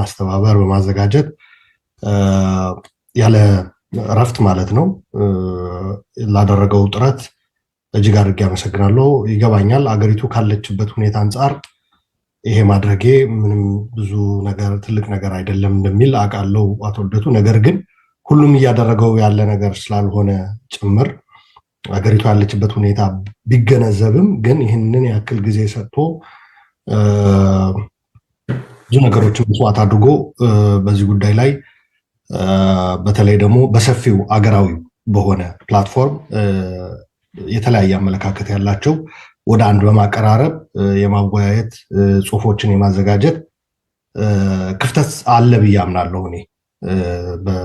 በማስተባበር በማዘጋጀት ያለ እረፍት ማለት ነው ላደረገው ጥረት እጅግ አድርጌ አመሰግናለሁ። ይገባኛል አገሪቱ ካለችበት ሁኔታ አንፃር ይሄ ማድረጌ ምንም ብዙ ነገር ትልቅ ነገር አይደለም እንደሚል አውቃለሁ አቶ ልደቱ። ነገር ግን ሁሉም እያደረገው ያለ ነገር ስላልሆነ ጭምር አገሪቱ ያለችበት ሁኔታ ቢገነዘብም ግን ይህንን ያክል ጊዜ ሰጥቶ ብዙ ነገሮችን መስዋዕት አድርጎ በዚህ ጉዳይ ላይ በተለይ ደግሞ በሰፊው አገራዊ በሆነ ፕላትፎርም የተለያየ አመለካከት ያላቸው ወደ አንድ በማቀራረብ የማወያየት ጽሁፎችን የማዘጋጀት ክፍተት አለ ብዬ አምናለሁ። እኔ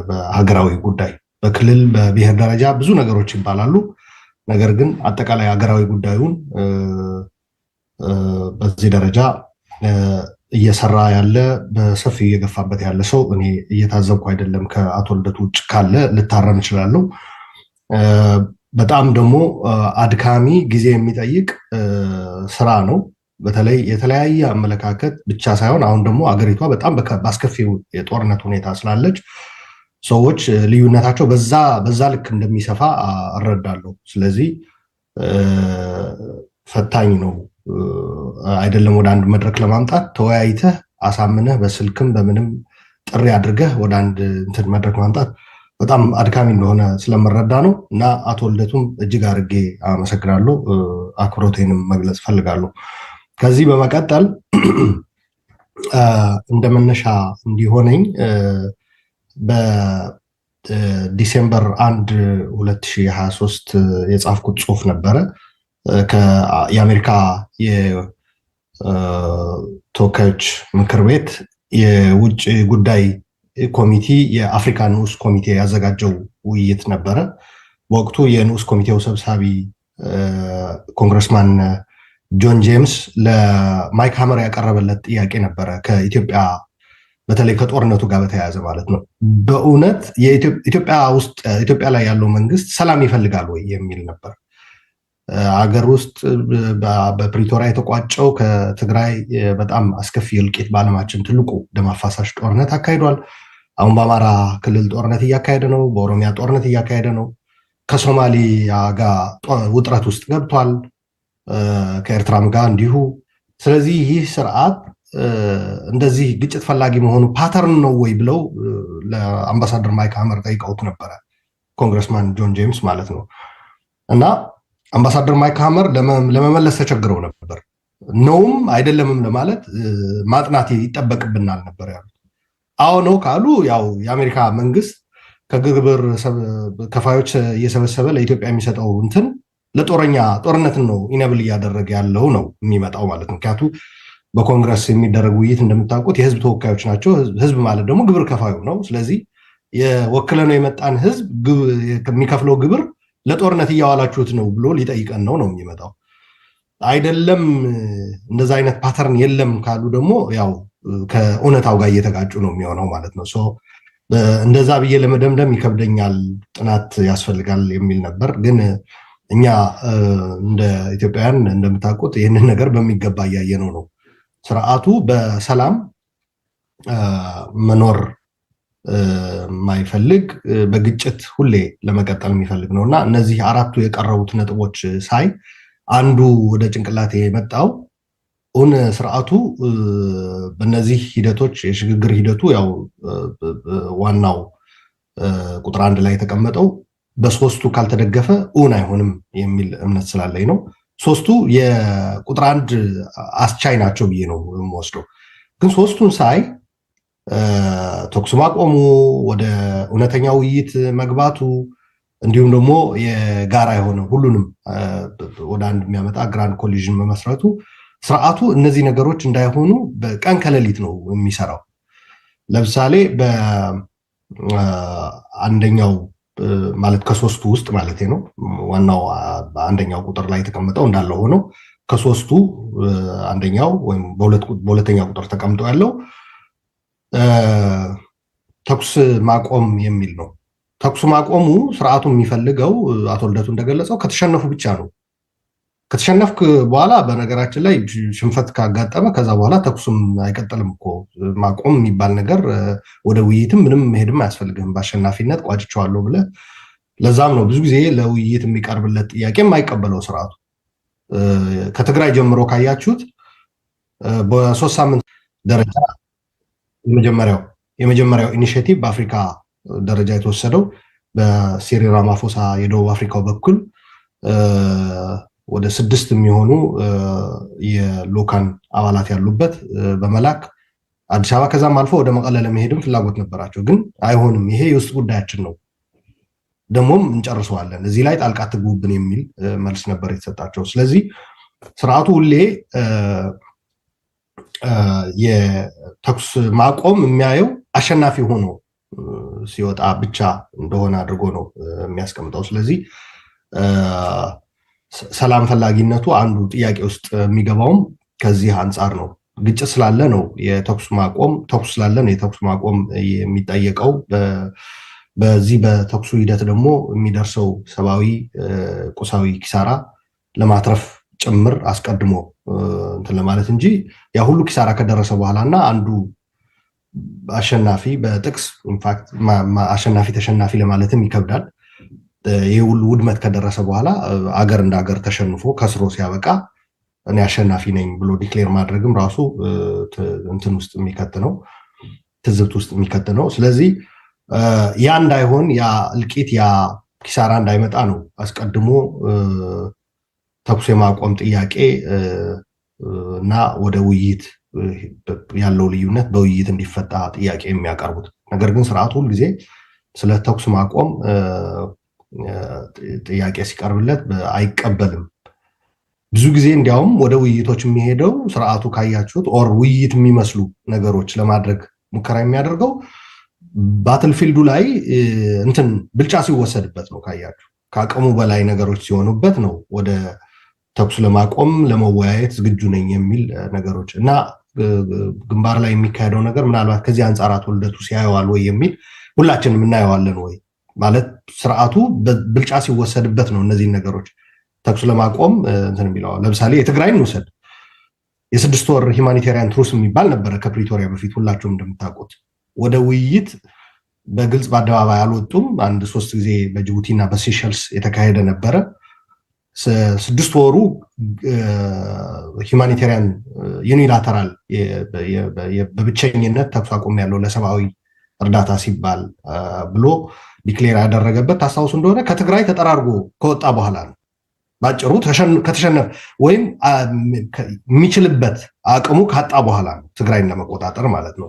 በሀገራዊ ጉዳይ በክልል በብሔር ደረጃ ብዙ ነገሮች ይባላሉ። ነገር ግን አጠቃላይ ሀገራዊ ጉዳዩን በዚህ ደረጃ እየሰራ ያለ በሰፊው እየገፋበት ያለ ሰው እኔ እየታዘብኩ አይደለም። ከአቶ ልደቱ ውጭ ካለ ልታረም እችላለሁ። በጣም ደግሞ አድካሚ ጊዜ የሚጠይቅ ስራ ነው። በተለይ የተለያየ አመለካከት ብቻ ሳይሆን አሁን ደግሞ አገሪቷ በጣም በአስከፊው የጦርነት ሁኔታ ስላለች ሰዎች ልዩነታቸው በዛ ልክ እንደሚሰፋ እረዳለሁ። ስለዚህ ፈታኝ ነው አይደለም ወደ አንድ መድረክ ለማምጣት ተወያይተህ አሳምነህ በስልክም በምንም ጥሪ አድርገህ ወደ አንድ እንትን መድረክ ማምጣት በጣም አድካሚ እንደሆነ ስለምረዳ ነው። እና አቶ ልደቱም እጅግ አድርጌ አመሰግናለሁ፣ አክብሮቴንም መግለጽ ፈልጋለሁ። ከዚህ በመቀጠል እንደመነሻ እንዲሆነኝ በዲሴምበር 1 2023 የጻፍኩት ጽሁፍ ነበረ። የአሜሪካ የተወካዮች ምክር ቤት የውጭ ጉዳይ ኮሚቴ የአፍሪካ ንዑስ ኮሚቴ ያዘጋጀው ውይይት ነበረ። በወቅቱ የንዑስ ኮሚቴው ሰብሳቢ ኮንግረስማን ጆን ጄምስ ለማይክ ሃመር ያቀረበለት ጥያቄ ነበረ፣ ከኢትዮጵያ በተለይ ከጦርነቱ ጋር በተያያዘ ማለት ነው። በእውነት ኢትዮጵያ ላይ ያለው መንግስት ሰላም ይፈልጋል ወይ የሚል ነበር። አገር ውስጥ በፕሪቶሪያ የተቋጨው ከትግራይ በጣም አስከፊ እልቂት በዓለማችን ትልቁ ደም አፋሳሽ ጦርነት አካሂዷል። አሁን በአማራ ክልል ጦርነት እያካሄደ ነው። በኦሮሚያ ጦርነት እያካሄደ ነው። ከሶማሊያ ጋር ውጥረት ውስጥ ገብቷል። ከኤርትራም ጋር እንዲሁ። ስለዚህ ይህ ስርዓት እንደዚህ ግጭት ፈላጊ መሆኑ ፓተርን ነው ወይ ብለው ለአምባሳደር ማይክ ሃመር ጠይቀውት ነበረ፣ ኮንግረስማን ጆን ጄምስ ማለት ነው። እና አምባሳደር ማይክ ሃመር ለመመለስ ተቸግረው ነበር። ነውም አይደለምም ለማለት ማጥናት ይጠበቅብናል ነበር ያሉት። አዎ ነው ካሉ ያው የአሜሪካ መንግስት ከግብር ከፋዮች እየሰበሰበ ለኢትዮጵያ የሚሰጠው እንትን ጦርነትን ነው ኢነብል እያደረገ ያለው ነው የሚመጣው ማለት ነው። ምክንያቱ በኮንግረስ የሚደረግ ውይይት እንደምታውቁት የህዝብ ተወካዮች ናቸው። ህዝብ ማለት ደግሞ ግብር ከፋዩ ነው። ስለዚህ የወክለነው የመጣን ህዝብ የሚከፍለው ግብር ለጦርነት እያዋላችሁት ነው ብሎ ሊጠይቀን ነው የሚመጣው። አይደለም እንደዛ አይነት ፓተርን የለም ካሉ ደግሞ ያው ከእውነታው ጋር እየተጋጩ ነው የሚሆነው ማለት ነው። እንደዛ ብዬ ለመደምደም ይከብደኛል፣ ጥናት ያስፈልጋል የሚል ነበር። ግን እኛ እንደ ኢትዮጵያውያን እንደምታውቁት ይህንን ነገር በሚገባ እያየነው ነው። ስርዓቱ በሰላም መኖር ማይፈልግ በግጭት ሁሌ ለመቀጠል የሚፈልግ ነው እና እነዚህ አራቱ የቀረቡት ነጥቦች ሳይ አንዱ ወደ ጭንቅላቴ የመጣው ስርዓቱ በእነዚህ ሂደቶች የሽግግር ሂደቱ ያው ዋናው ቁጥር 1 ላይ የተቀመጠው በሶስቱ ካልተደገፈ አይሆንም የሚል እምነት ስላለኝ ነው። ሶስቱ የቁጥር 1 አስቻይ ናቸው ብዬ ነው የምወስደው። ግን ሶስቱን ሳይ ተኩስ ማቆሙ፣ ወደ እውነተኛ ውይይት መግባቱ፣ እንዲሁም ደግሞ የጋራ የሆነ ሁሉንም ወደ አንድ የሚያመጣ ግራንድ ኮሊዥን መመስረቱ ስርዓቱ እነዚህ ነገሮች እንዳይሆኑ በቀን ከሌሊት ነው የሚሰራው። ለምሳሌ በአንደኛው ማለት ከሶስቱ ውስጥ ማለት ነው ዋናው አንደኛው ቁጥር ላይ የተቀመጠው እንዳለው ሆኖ ከሶስቱ አንደኛው ወይም በሁለተኛው ቁጥር ተቀምጦ ያለው ተኩስ ማቆም የሚል ነው። ተኩስ ማቆሙ ስርዓቱ የሚፈልገው አቶ ልደቱ እንደገለጸው ከተሸነፉ ብቻ ነው። ከተሸነፍክ በኋላ በነገራችን ላይ ሽንፈት ካጋጠመ ከዛ በኋላ ተኩስም አይቀጥልም እኮ ማቆም የሚባል ነገር ወደ ውይይትም ምንም መሄድም አያስፈልግም። በአሸናፊነት ቋጭቸዋለሁ ብለህ ለዛም ነው ብዙ ጊዜ ለውይይት የሚቀርብለት ጥያቄ የማይቀበለው ስርዓቱ። ከትግራይ ጀምሮ ካያችሁት በ3 ሳምንት ደረጃ የመጀመሪያው ኢኒሼቲቭ በአፍሪካ ደረጃ የተወሰደው በሲሪል ራማፎሳ የደቡብ አፍሪካው በኩል ወደ 6 የሚሆኑ የሎካን አባላት ያሉበት በመላክ አዲስ አበባ ከዛም አልፎ ወደ መቀለ ለመሄድም ፍላጎት ነበራቸው። ግን አይሆንም፣ ይሄ የውስጥ ጉዳያችን ነው፣ ደግሞም እንጨርሰዋለን፣ እዚህ ላይ ጣልቃ አትግቡብን የሚል መልስ ነበር የተሰጣቸው። ስለዚህ ስርዓቱ ሁሌ የተኩስ ማቆም የሚያየው አሸናፊ ሆኖ ሲወጣ ብቻ እንደሆነ አድርጎ ነው የሚያስቀምጠው። ስለዚህ ሰላም ፈላጊነቱ አንዱ ጥያቄ ውስጥ የሚገባውም ከዚህ አንጻር ነው። ግጭት ስላለ ነው የተኩስ ማቆም የሚጠየቀው። በዚህ በተኩሱ ሂደት ደግሞ የሚደርሰው ሰብአዊ ቁሳዊ ኪሳራ ለማትረፍ ጭምር አስቀድሞ እንትን ለማለት እንጂ ያ ሁሉ ኪሳራ ከደረሰ በኋላ እና አንዱ አሸናፊ በጥቅስ ኢንፋክት አሸናፊ ተሸናፊ ለማለትም ይከብዳል። ይህ ሁሉ ውድመት ከደረሰ በኋላ አገር እንደ አገር ተሸንፎ ከስሮ ሲያበቃ እኔ አሸናፊ ነኝ ብሎ ዲክሌር ማድረግም ራሱ እንትን ውስጥ የሚከት ነው፣ ትዝብት ውስጥ የሚከት ነው። ስለዚህ ያ እንዳይሆን ያ እልቂት ያ ኪሳራ እንዳይመጣ ነው አስቀድሞ ተኩስ የማቆም ጥያቄ እና ወደ ውይይት ያለው ልዩነት በውይይት እንዲፈታ ጥያቄ የሚያቀርቡት። ነገር ግን ስርዓቱ ሁልጊዜ ስለ ተኩስ ማቆም ጥያቄ ሲቀርብለት አይቀበልም። ብዙ ጊዜ እንዲያውም ወደ ውይይቶች የሚሄደው ስርዓቱ ካያችሁት ኦር ውይይት የሚመስሉ ነገሮች ለማድረግ ሙከራ የሚያደርገው ባትልፊልዱ ላይ እንትን ብልጫ ሲወሰድበት ነው። ካያችሁ ከአቅሙ በላይ ነገሮች ሲሆኑበት ነው ወደ ተኩስ ለማቆም ለመወያየት ዝግጁ ነኝ የሚል ነገሮች እና ግንባር ላይ የሚካሄደው ነገር ምናልባት ከዚህ አንጻራት ወልደቱ ሲያየዋል ወይ የሚል ሁላችንም እናየዋለን ወይ ማለት ስርዓቱ ብልጫ ሲወሰድበት ነው እነዚህ ነገሮች ተኩስ ለማቆም እንትን የሚለው። ለምሳሌ የትግራይን እንውሰድ። የ6 ወር ሂማኒቴሪያን ትሩስ የሚባል ነበረ ከፕሪቶሪያ በፊት ሁላችሁም እንደምታውቁት። ወደ ውይይት በግልጽ በአደባባይ አልወጡም። 3 ጊዜ በጅቡቲ እና በሴሸልስ የተካሄደ ነበረ። 6 ወሩ ሂማኒቴሪያን ዩኒላተራል በብቸኝነት ተኩስ አቁም ያለው ለሰብአዊ እርዳታ ሲባል ብሎ ዲክሌር ያደረገበት ታስታውሱ እንደሆነ ከትግራይ ተጠራርጎ ከወጣ በኋላ ነው። ባጭሩ ከተሸነፈ ወይም የሚችልበት አቅሙ ካጣ በኋላ ነው ትግራይን ለመቆጣጠር ማለት ነው።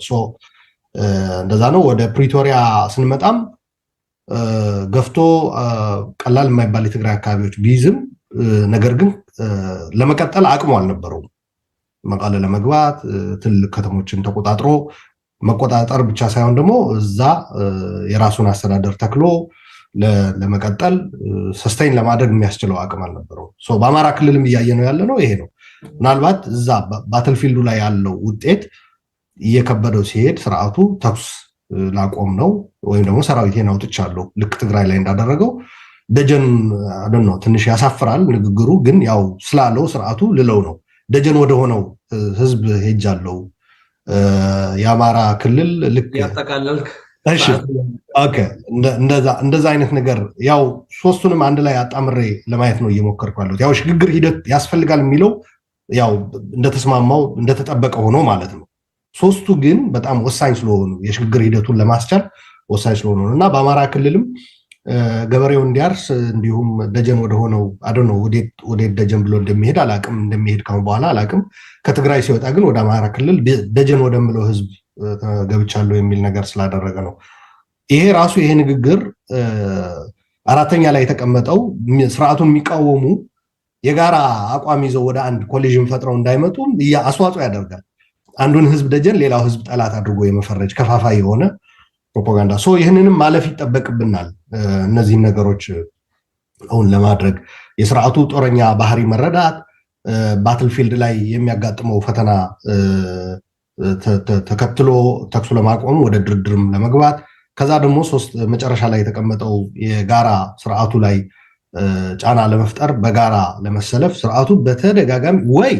እንደዛ ነው። ወደ ፕሪቶሪያ ስንመጣም ገፍቶ ቀላል የማይባል የትግራይ አካባቢዎች ቢይዝም ነገር ግን ለመቀጠል አቅሙ አልነበረውም። መቀለ ለመግባት ትልቅ ከተሞችን ተቆጣጥሮ መቆጣጠር ብቻ ሳይሆን ደግሞ እዛ የራሱን አስተዳደር ተክሎ ለመቀጠል ሰስቴን ለማድረግ የሚያስችለው አቅም አልነበረው። በአማራ ክልልም እያየ ነው ያለ ነው ይሄ ነው። ምናልባት እዛ ባትልፊልዱ ላይ ያለው ውጤት እየከበደው ሲሄድ ስርዓቱ ተኩስ ላቆም ነው ወይም ደግሞ ሰራዊቴን አውጥቻለሁ ልክ ትግራይ ላይ እንዳደረገው ደጀን ነው። ትንሽ ያሳፍራል ንግግሩ፣ ግን ያው ስላለው ስርዓቱ ልለው ነው ደጀን ወደሆነው ህዝብ ሄጃለሁ የአማራ ክልል ልክ ያጠቃለልክ። እሺ ኦኬ፣ እንደዛ አይነት ነገር ያው ሶስቱንም አንድ ላይ አጣምሬ ለማየት ነው እየሞከርኩ ያለሁት። ያው ሽግግር ሂደት ያስፈልጋል የሚለው ያው እንደተስማማው እንደተጠበቀ ሆኖ ማለት ነው። ሶስቱ ግን በጣም ወሳኝ ስለሆኑ የሽግግር ሂደቱን ለማስቻል ወሳኝ ስለሆኑ እና በአማራ ክልልም ገበሬው እንዲያርስ እንዲሁም ደጀን ወደሆነው ነው ወዴት ደጀን ብሎ እንደሚሄድ አላቅም፣ እንደሚሄድ ካሁን በኋላ አላቅም። ከትግራይ ሲወጣ ግን ወደ አማራ ክልል ደጀን ወደምለው ህዝብ ገብቻለሁ የሚል ነገር ስላደረገ ነው። ይሄ ራሱ ይሄ ንግግር አራተኛ ላይ የተቀመጠው ስርዓቱን የሚቃወሙ የጋራ አቋም ይዘው ወደ አንድ ኮሊዥን ፈጥረው እንዳይመጡ አስተዋጽኦ ያደርጋል። አንዱን ህዝብ ደጀን ሌላው ህዝብ ጠላት አድርጎ የመፈረጅ ከፋፋይ የሆነ ፕሮፓጋንዳ። ይህንንም ማለፍ ይጠበቅብናል። እነዚህን ነገሮች አሁን ለማድረግ የስርዓቱ ጦረኛ ባህሪ መረዳት፣ ባትልፊልድ ላይ የሚያጋጥመው ፈተና ተከትሎ ተኩሱ ለማቆም ወደ ድርድርም ለመግባት ከዛ ደግሞ መጨረሻ ላይ የተቀመጠው የጋራ ስርዓቱ ላይ ጫና ለመፍጠር በጋራ ለመሰለፍ ስርዓቱ በተደጋጋሚ ወይ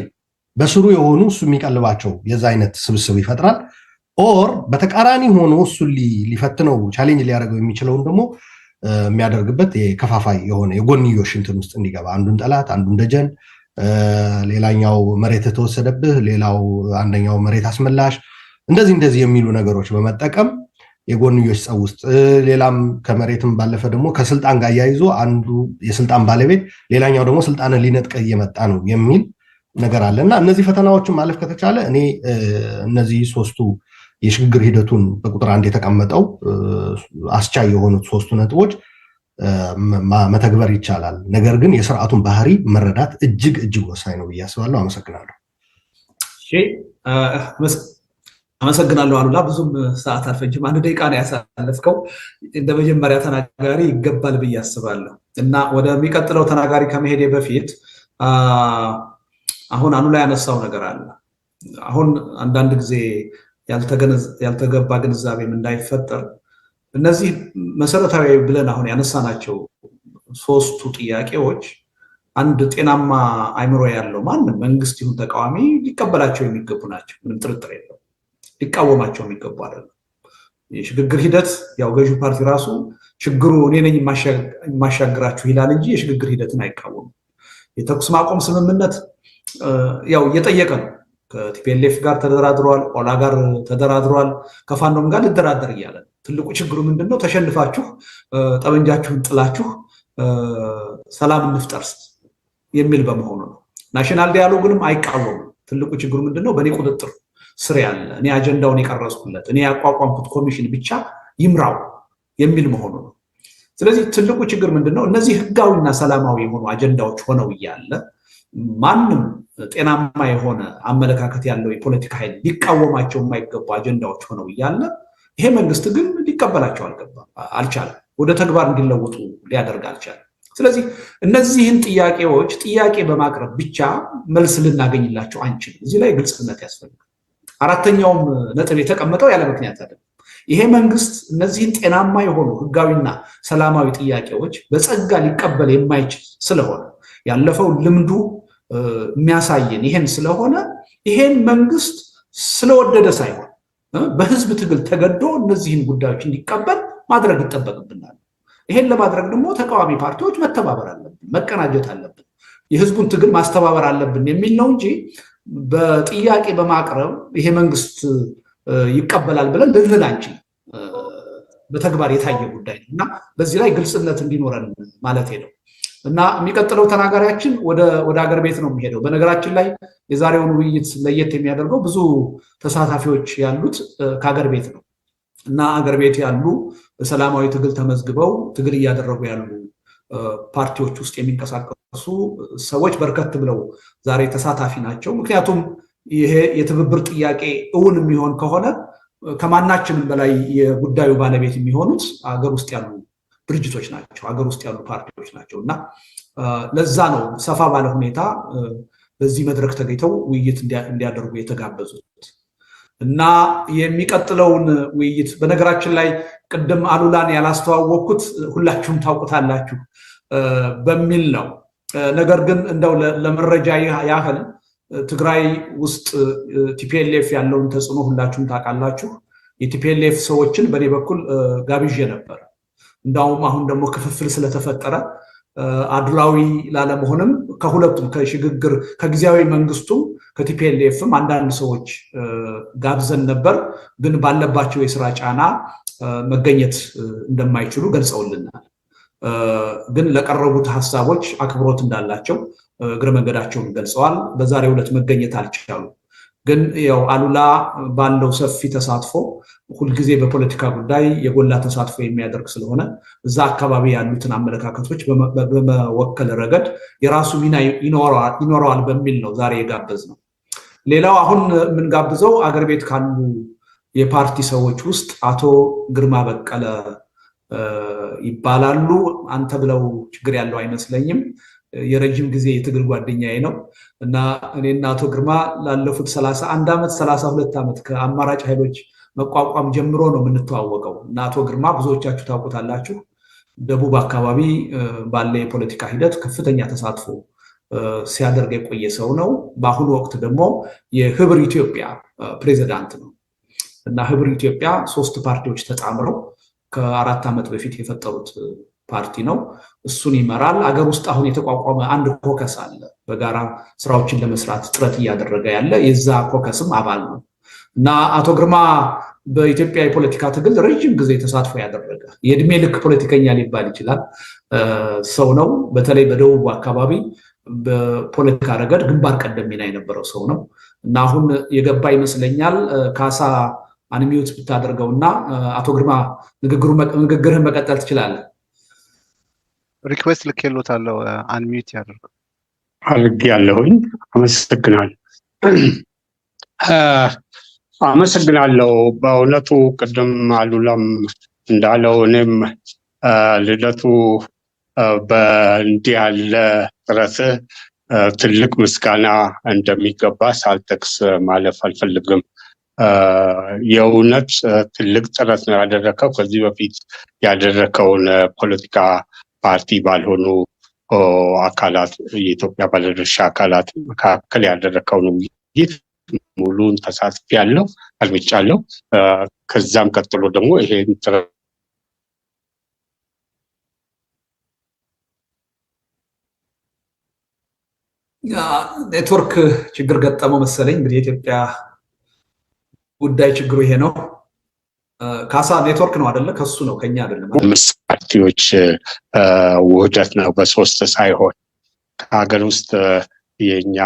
በስሩ የሆኑ እሱ የሚቀልባቸው የዛ አይነት ስብስብ ይፈጥራል ኦር በተቃራኒ ሆኖ እሱ ሊፈትነው ቻሌንጅ ሊያደርገው የሚችለውን ደግሞ የሚያደርግበት የከፋፋይ የሆነ የጎንዮሽ እንትን ውስጥ እንዲገባ አንዱን ጠላት አንዱን ደጀን ሌላኛው መሬት ተወሰደብህ ሌላው አንደኛው መሬት አስመላሽ እንደዚህ የሚሉ ነገሮች በመጠቀም የጎንዮሽ ጸብ ውስጥ ሌላም ከመሬትም ባለፈ ደግሞ ከስልጣን ጋር ያይዞ አንዱ የስልጣን ባለቤት ሌላኛው ደግሞ ስልጣንን ሊነጥቀ እየመጣ ነው የሚል ነገር አለና እነዚህ ፈተናዎችን ማለፍ ከተቻለ እኔ እነዚህ ሶስቱ የሽግግር ሂደቱን በቁጥር አንድ የተቀመጠው አስቻይ የሆኑት ሶስቱ ነጥቦች መተግበር ይቻላል። ነገር ግን የስርዓቱን ባህሪ መረዳት እጅግ ወሳኝ ነው ብዬ አስባለሁ። አመሰግናለሁ። አመሰግናለሁ አሉላ። ብዙም ሰዓት አልፈጅም፣ 1 ደቂቃ ነው ያሳለፍከው። እንደ መጀመሪያ ተናጋሪ ይገባል ብዬ አስባለሁ እና ወደሚቀጥለው ተናጋሪ ከመሄዴ በፊት አሁን አሉላ ያነሳው ነገር አለ። አሁን አንዳንድ ጊዜ ያልተገባ ግንዛቤም እንዳይፈጠር እነዚህ መሰረታዊ ብለን አሁን ያነሳናቸው ሶስቱ ጥያቄዎች አንድ ጤናማ አይምሮ ያለው ማንም መንግስት ይሁን ተቃዋሚ ሊቀበላቸው የሚገቡ ናቸው። ምንም ጥርጥር የለው። ሊቃወማቸው የሚገቡ አይደለም። የሽግግር ሂደት ያው ገዢው ፓርቲ ራሱ ችግሩ እኔ ነኝ የማሻግራችሁ ይላል እንጂ የሽግግር ሂደትን አይቃወምም። የተኩስ ማቆም ስምምነት ያው እየጠየቀ ነው። ከቲፒኤልኤፍ ጋር ተደራድሯል፣ ኦላ ጋር ተደራድሯል፣ ከፋኖም ጋር ልደራደር እያለ ነው። ትልቁ ችግሩ ምንድነው? ተሸንፋችሁ ጠመንጃችሁን ጥላችሁ ሰላም እንፍጠርስ የሚል በመሆኑ ነው። ናሽናል ዲያሎግንም አይቃወምም። ትልቁ ችግሩ ምንድነው? በእኔ ቁጥጥር ስር ያለ እኔ አጀንዳውን የቀረጽኩለት እኔ ያቋቋምኩት ኮሚሽን ብቻ ይምራው የሚል መሆኑ ነው። ስለዚህ ትልቁ ችግር ምንድነው? እነዚህ ህጋዊና ሰላማዊ የሆኑ አጀንዳዎች ሆነው እያለ ማንም ጤናማ የሆነ አመለካከት ያለው የፖለቲካ ኃይል ሊቃወማቸው የማይገቡ አጀንዳዎች ሆነው እያለ ይሄ መንግስት ግን ሊቀበላቸው አልቻለም። ወደ ተግባር እንዲለወጡ ሊያደርግ አልቻለም። ስለዚህ እነዚህን ጥያቄዎች ጥያቄ በማቅረብ ብቻ መልስ ልናገኝላቸው አንችልም። እዚህ ላይ ግልጽነት ያስፈልጋል። አራተኛውም ነጥብ የተቀመጠው ያለ ምክንያት አይደለም። ይሄ መንግስት እነዚህን ጤናማ የሆኑ ህጋዊና ሰላማዊ ጥያቄዎች በጸጋ ሊቀበል የማይችል ስለሆነ ያለፈው ልምዱ የሚያሳየን ይሄን ስለሆነ ይሄን መንግስት ስለወደደ ሳይሆን በህዝብ ትግል ተገዶ እነዚህን ጉዳዮች እንዲቀበል ማድረግ ይጠበቅብናል። ይሄን ለማድረግ ደግሞ ተቃዋሚ ፓርቲዎች መተባበር አለብን፣ መቀናጀት አለብን፣ የህዝቡን ትግል ማስተባበር አለብን የሚል ነው እንጂ በጥያቄ በማቅረብ ይሄ መንግስት ይቀበላል ብለን ልንል አንችል። በተግባር የታየ ጉዳይ ነው እና በዚህ ላይ ግልጽነት እንዲኖረን ማለት ነው። እና የሚቀጥለው ተናጋሪያችን ወደ አገር ቤት ነው የሚሄደው። በነገራችን ላይ የዛሬውን ውይይት ለየት የሚያደርገው ብዙ ተሳታፊዎች ያሉት ከአገር ቤት ነው እና አገር ቤት ያሉ በሰላማዊ ትግል ተመዝግበው ትግል እያደረጉ ያሉ ፓርቲዎች ውስጥ የሚንቀሳቀሱ ሰዎች በርከት ብለው ዛሬ ተሳታፊ ናቸው። ምክንያቱም ይሄ የትብብር ጥያቄ እውን የሚሆን ከሆነ ከማናችንም በላይ የጉዳዩ ባለቤት የሚሆኑት አገር ውስጥ ያሉ ድርጅቶች ናቸው፣ ሀገር ውስጥ ያሉ ፓርቲዎች ናቸው እና ለዛ ነው ሰፋ ባለ ሁኔታ በዚህ መድረክ ተገኝተው ውይይት እንዲያደርጉ የተጋበዙት። እና የሚቀጥለውን ውይይት በነገራችን ላይ ቅድም አሉላን ያላስተዋወቅኩት ሁላችሁም ታውቁታላችሁ በሚል ነው። ነገር ግን እንደው ለመረጃ ያህል ትግራይ ውስጥ ቲፒኤልኤፍ ያለውን ተጽዕኖ ሁላችሁም ታውቃላችሁ። የቲፒኤልኤፍ ሰዎችን በእኔ በኩል ጋብዤ ነበር። እንዳውም አሁን ደግሞ ክፍፍል ስለተፈጠረ አድላዊ ላለመሆንም ከሁለቱም ከሽግግር ከጊዜያዊ መንግስቱም ከቲፒኤልኤፍም አንዳንድ ሰዎች ጋብዘን ነበር። ግን ባለባቸው የስራ ጫና መገኘት እንደማይችሉ ገልጸውልናል። ግን ለቀረቡት ሀሳቦች አክብሮት እንዳላቸው እግረ መንገዳቸውን ገልጸዋል። በዛሬው ዕለት መገኘት አልቻሉም። ግን ያው አሉላ ባለው ሰፊ ተሳትፎ ሁልጊዜ በፖለቲካ ጉዳይ የጎላ ተሳትፎ የሚያደርግ ስለሆነ እዛ አካባቢ ያሉትን አመለካከቶች በመወከል ረገድ የራሱ ሚና ይኖረዋል በሚል ነው ዛሬ የጋበዝ ነው። ሌላው አሁን የምንጋብዘው አገር ቤት ካሉ የፓርቲ ሰዎች ውስጥ አቶ ግርማ በቀለ ይባላሉ። አንተ ብለው ችግር ያለው አይመስለኝም። የረጅም ጊዜ የትግል ጓደኛዬ ነው እና እኔና አቶ ግርማ ላለፉት 31 ዓመት 32 ዓመት ከአማራጭ ኃይሎች መቋቋም ጀምሮ ነው የምንተዋወቀው እና አቶ ግርማ ብዙዎቻችሁ ታውቁታላችሁ። ደቡብ አካባቢ ባለ የፖለቲካ ሂደት ከፍተኛ ተሳትፎ ሲያደርግ የቆየ ሰው ነው። በአሁኑ ወቅት ደግሞ የህብር ኢትዮጵያ ፕሬዚዳንት ነው እና ህብር ኢትዮጵያ 3 ፓርቲዎች ተጣምረው ከ4 ዓመት በፊት የፈጠሩት ፓርቲ ነው። እሱን ይመራል። አገር ውስጥ አሁን የተቋቋመ አንድ ኮከስ አለ፣ በጋራ ስራዎችን ለመስራት ጥረት እያደረገ ያለ የዛ ኮከስም አባል ነው እና አቶ ግርማ በኢትዮጵያ የፖለቲካ ትግል ረጅም ጊዜ ተሳትፎ ያደረገ የእድሜ ልክ ፖለቲከኛ ሊባል ይችላል ሰው ነው። በተለይ በደቡብ አካባቢ በፖለቲካ ረገድ ግንባር ቀደም ሚና የነበረው ሰው ነው እና አሁን የገባ ይመስለኛል። ካሳ አንሚዩት ብታደርገውና አቶ ግርማ ንግግርህን መቀጠል ትችላለህ። ሪኩዌስት ልኬሎታለሁ፣ አንሚዩት ያደርገው አድርጌያለሁኝ። አመሰግናለሁ። በእውነቱ ቅድም አሉላም እንዳለው እኔም ልደቱ በእንዲህ ያለ ጥረት ትልቅ ምስጋና እንደሚገባ ሳልጠቅስ ማለፍ አልፈልግም። የእውነት ትልቅ ጥረት ነው ያደረከው። ከዚህ በፊት ያደረከውን ፖለቲካ ፓርቲ ባልሆኑ አካላት የኢትዮጵያ ባለድርሻ አካላት መካከል ያደረከውን ውይይት ሙሉን ተሳትፍ ያለው አድምጫለሁ። ከዛም ቀጥሎ ደግሞ ይሄን ኔትወርክ ችግር ገጠመው መሰለኝ። እንግዲህ የኢትዮጵያ ጉዳይ ችግሩ ይሄ ነው። ካሳ ኔትወርክ ነው አይደለ? ከሱ ነው ከኛ አይደለም። አምስት ፓርቲዎች ውህደት ነው፣ በ3 ሳይሆን ከሀገር ውስጥ የኛ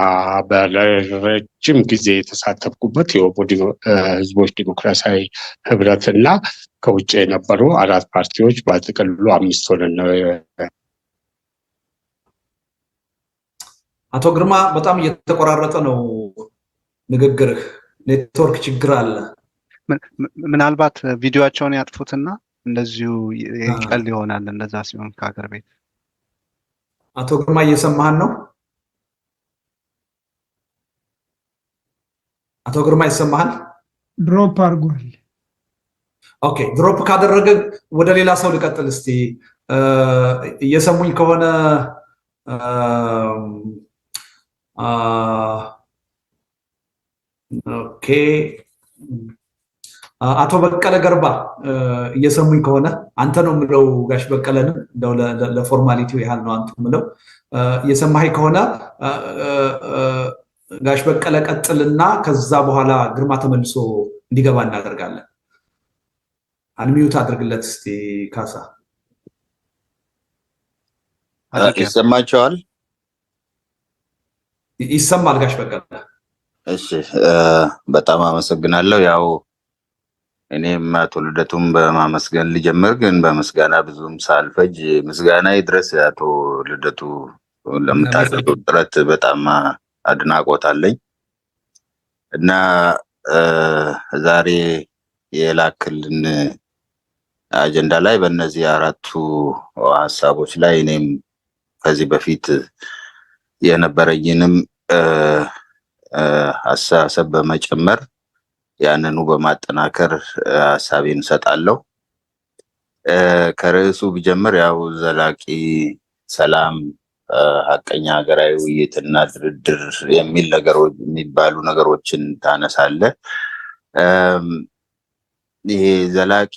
በረጅም ጊዜ የተሳተፍኩበት የኦሮሞ ህዝቦች ዲሞክራሲያዊ ህብረትና ከውጭ የነበሩ 4 ፓርቲዎች በጥቅሉ 5 ሆነን ነው። አቶ ግርማ በጣም እየተቆራረጠ ነው ንግግርህ፣ ኔትወርክ ችግር አለ። ምናልባት ቪዲዮአቸውን ያጥፉትና እንደዚሁ ይቀል ይሆናል። እንደዛ ሲሆን ከሀገር ቤት አቶ ግርማ እየሰማህን ነው? አቶ ግርማ ይሰማሃል? ድሮፕ አድርጓል። ኦኬ፣ ድሮፕ ካደረገ ወደ ሌላ ሰው ልቀጥል እስቲ። እየሰሙኝ ከሆነ ኦኬ፣ አቶ በቀለ ገርባ እየሰሙኝ ከሆነ አንተ ነው የምለው፣ ጋሽ በቀለንም እንደው ለፎርማሊቲው ያህል ነው አንተ የምለው። እየሰማኸኝ ከሆነ ጋሽ በቀለ ቀጥልና ከዛ በኋላ ግርማ ተመልሶ እንዲገባ እናደርጋለን። አንሚዩት አድርግለት እስቲ ካሳ። ይሰማቸዋል? ይሰማል ጋሽ በቀለ? እሺ፣ በጣም አመሰግናለሁ። ያው እኔም አቶ ልደቱም በማመስገን ልጀምር፣ ግን በምስጋና ብዙም ሳልፈጅ ምስጋና ይድረስ አቶ ልደቱ ለምታደርገው ጥረት በጣም አድናቆት አለኝ እና ዛሬ የላክልን አጀንዳ ላይ በእነዚህ 4ቱ ሀሳቦች ላይ እኔም ከዚህ በፊት የነበረኝንም ሀሳብ በመጨመር ያንኑ በማጠናከር ሀሳቤን እሰጣለሁ። ከርዕሱ ብጀምር ያው ዘላቂ ሰላም፣ ሀቀኛ ሀገራዊ ውይይትና ድርድር የሚባሉ ነገሮችን ታነሳለ። ይሄ ዘላቂ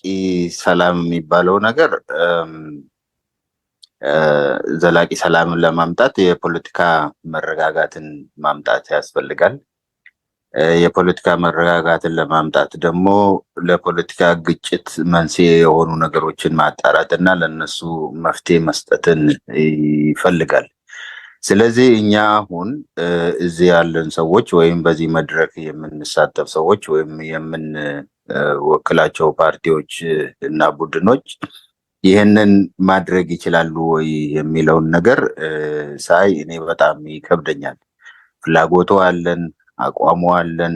ሰላም የሚባለው ነገር ዘላቂ ሰላምን ለማምጣት የፖለቲካ መረጋጋትን ማምጣት ያስፈልጋል። የፖለቲካ መረጋጋትን ለማምጣት ደግሞ ለፖለቲካ ግጭት መንስኤ የሆኑ ነገሮችን ማጣራት እና ለነሱ መፍትሄ መስጠትን ይፈልጋል። ስለዚህ እኛ አሁን እዚህ ያለን ሰዎች ወይም በዚህ መድረክ የምንሳተፍ ሰዎች ወይም የምንወክላቸው ፓርቲዎች እና ቡድኖች ይህንን ማድረግ ይችላሉ ወይ የሚለውን ነገር ሳይ እኔ በጣም ይከብደኛል። ፍላጎቱ አለን፣ አቋሙ አለን፣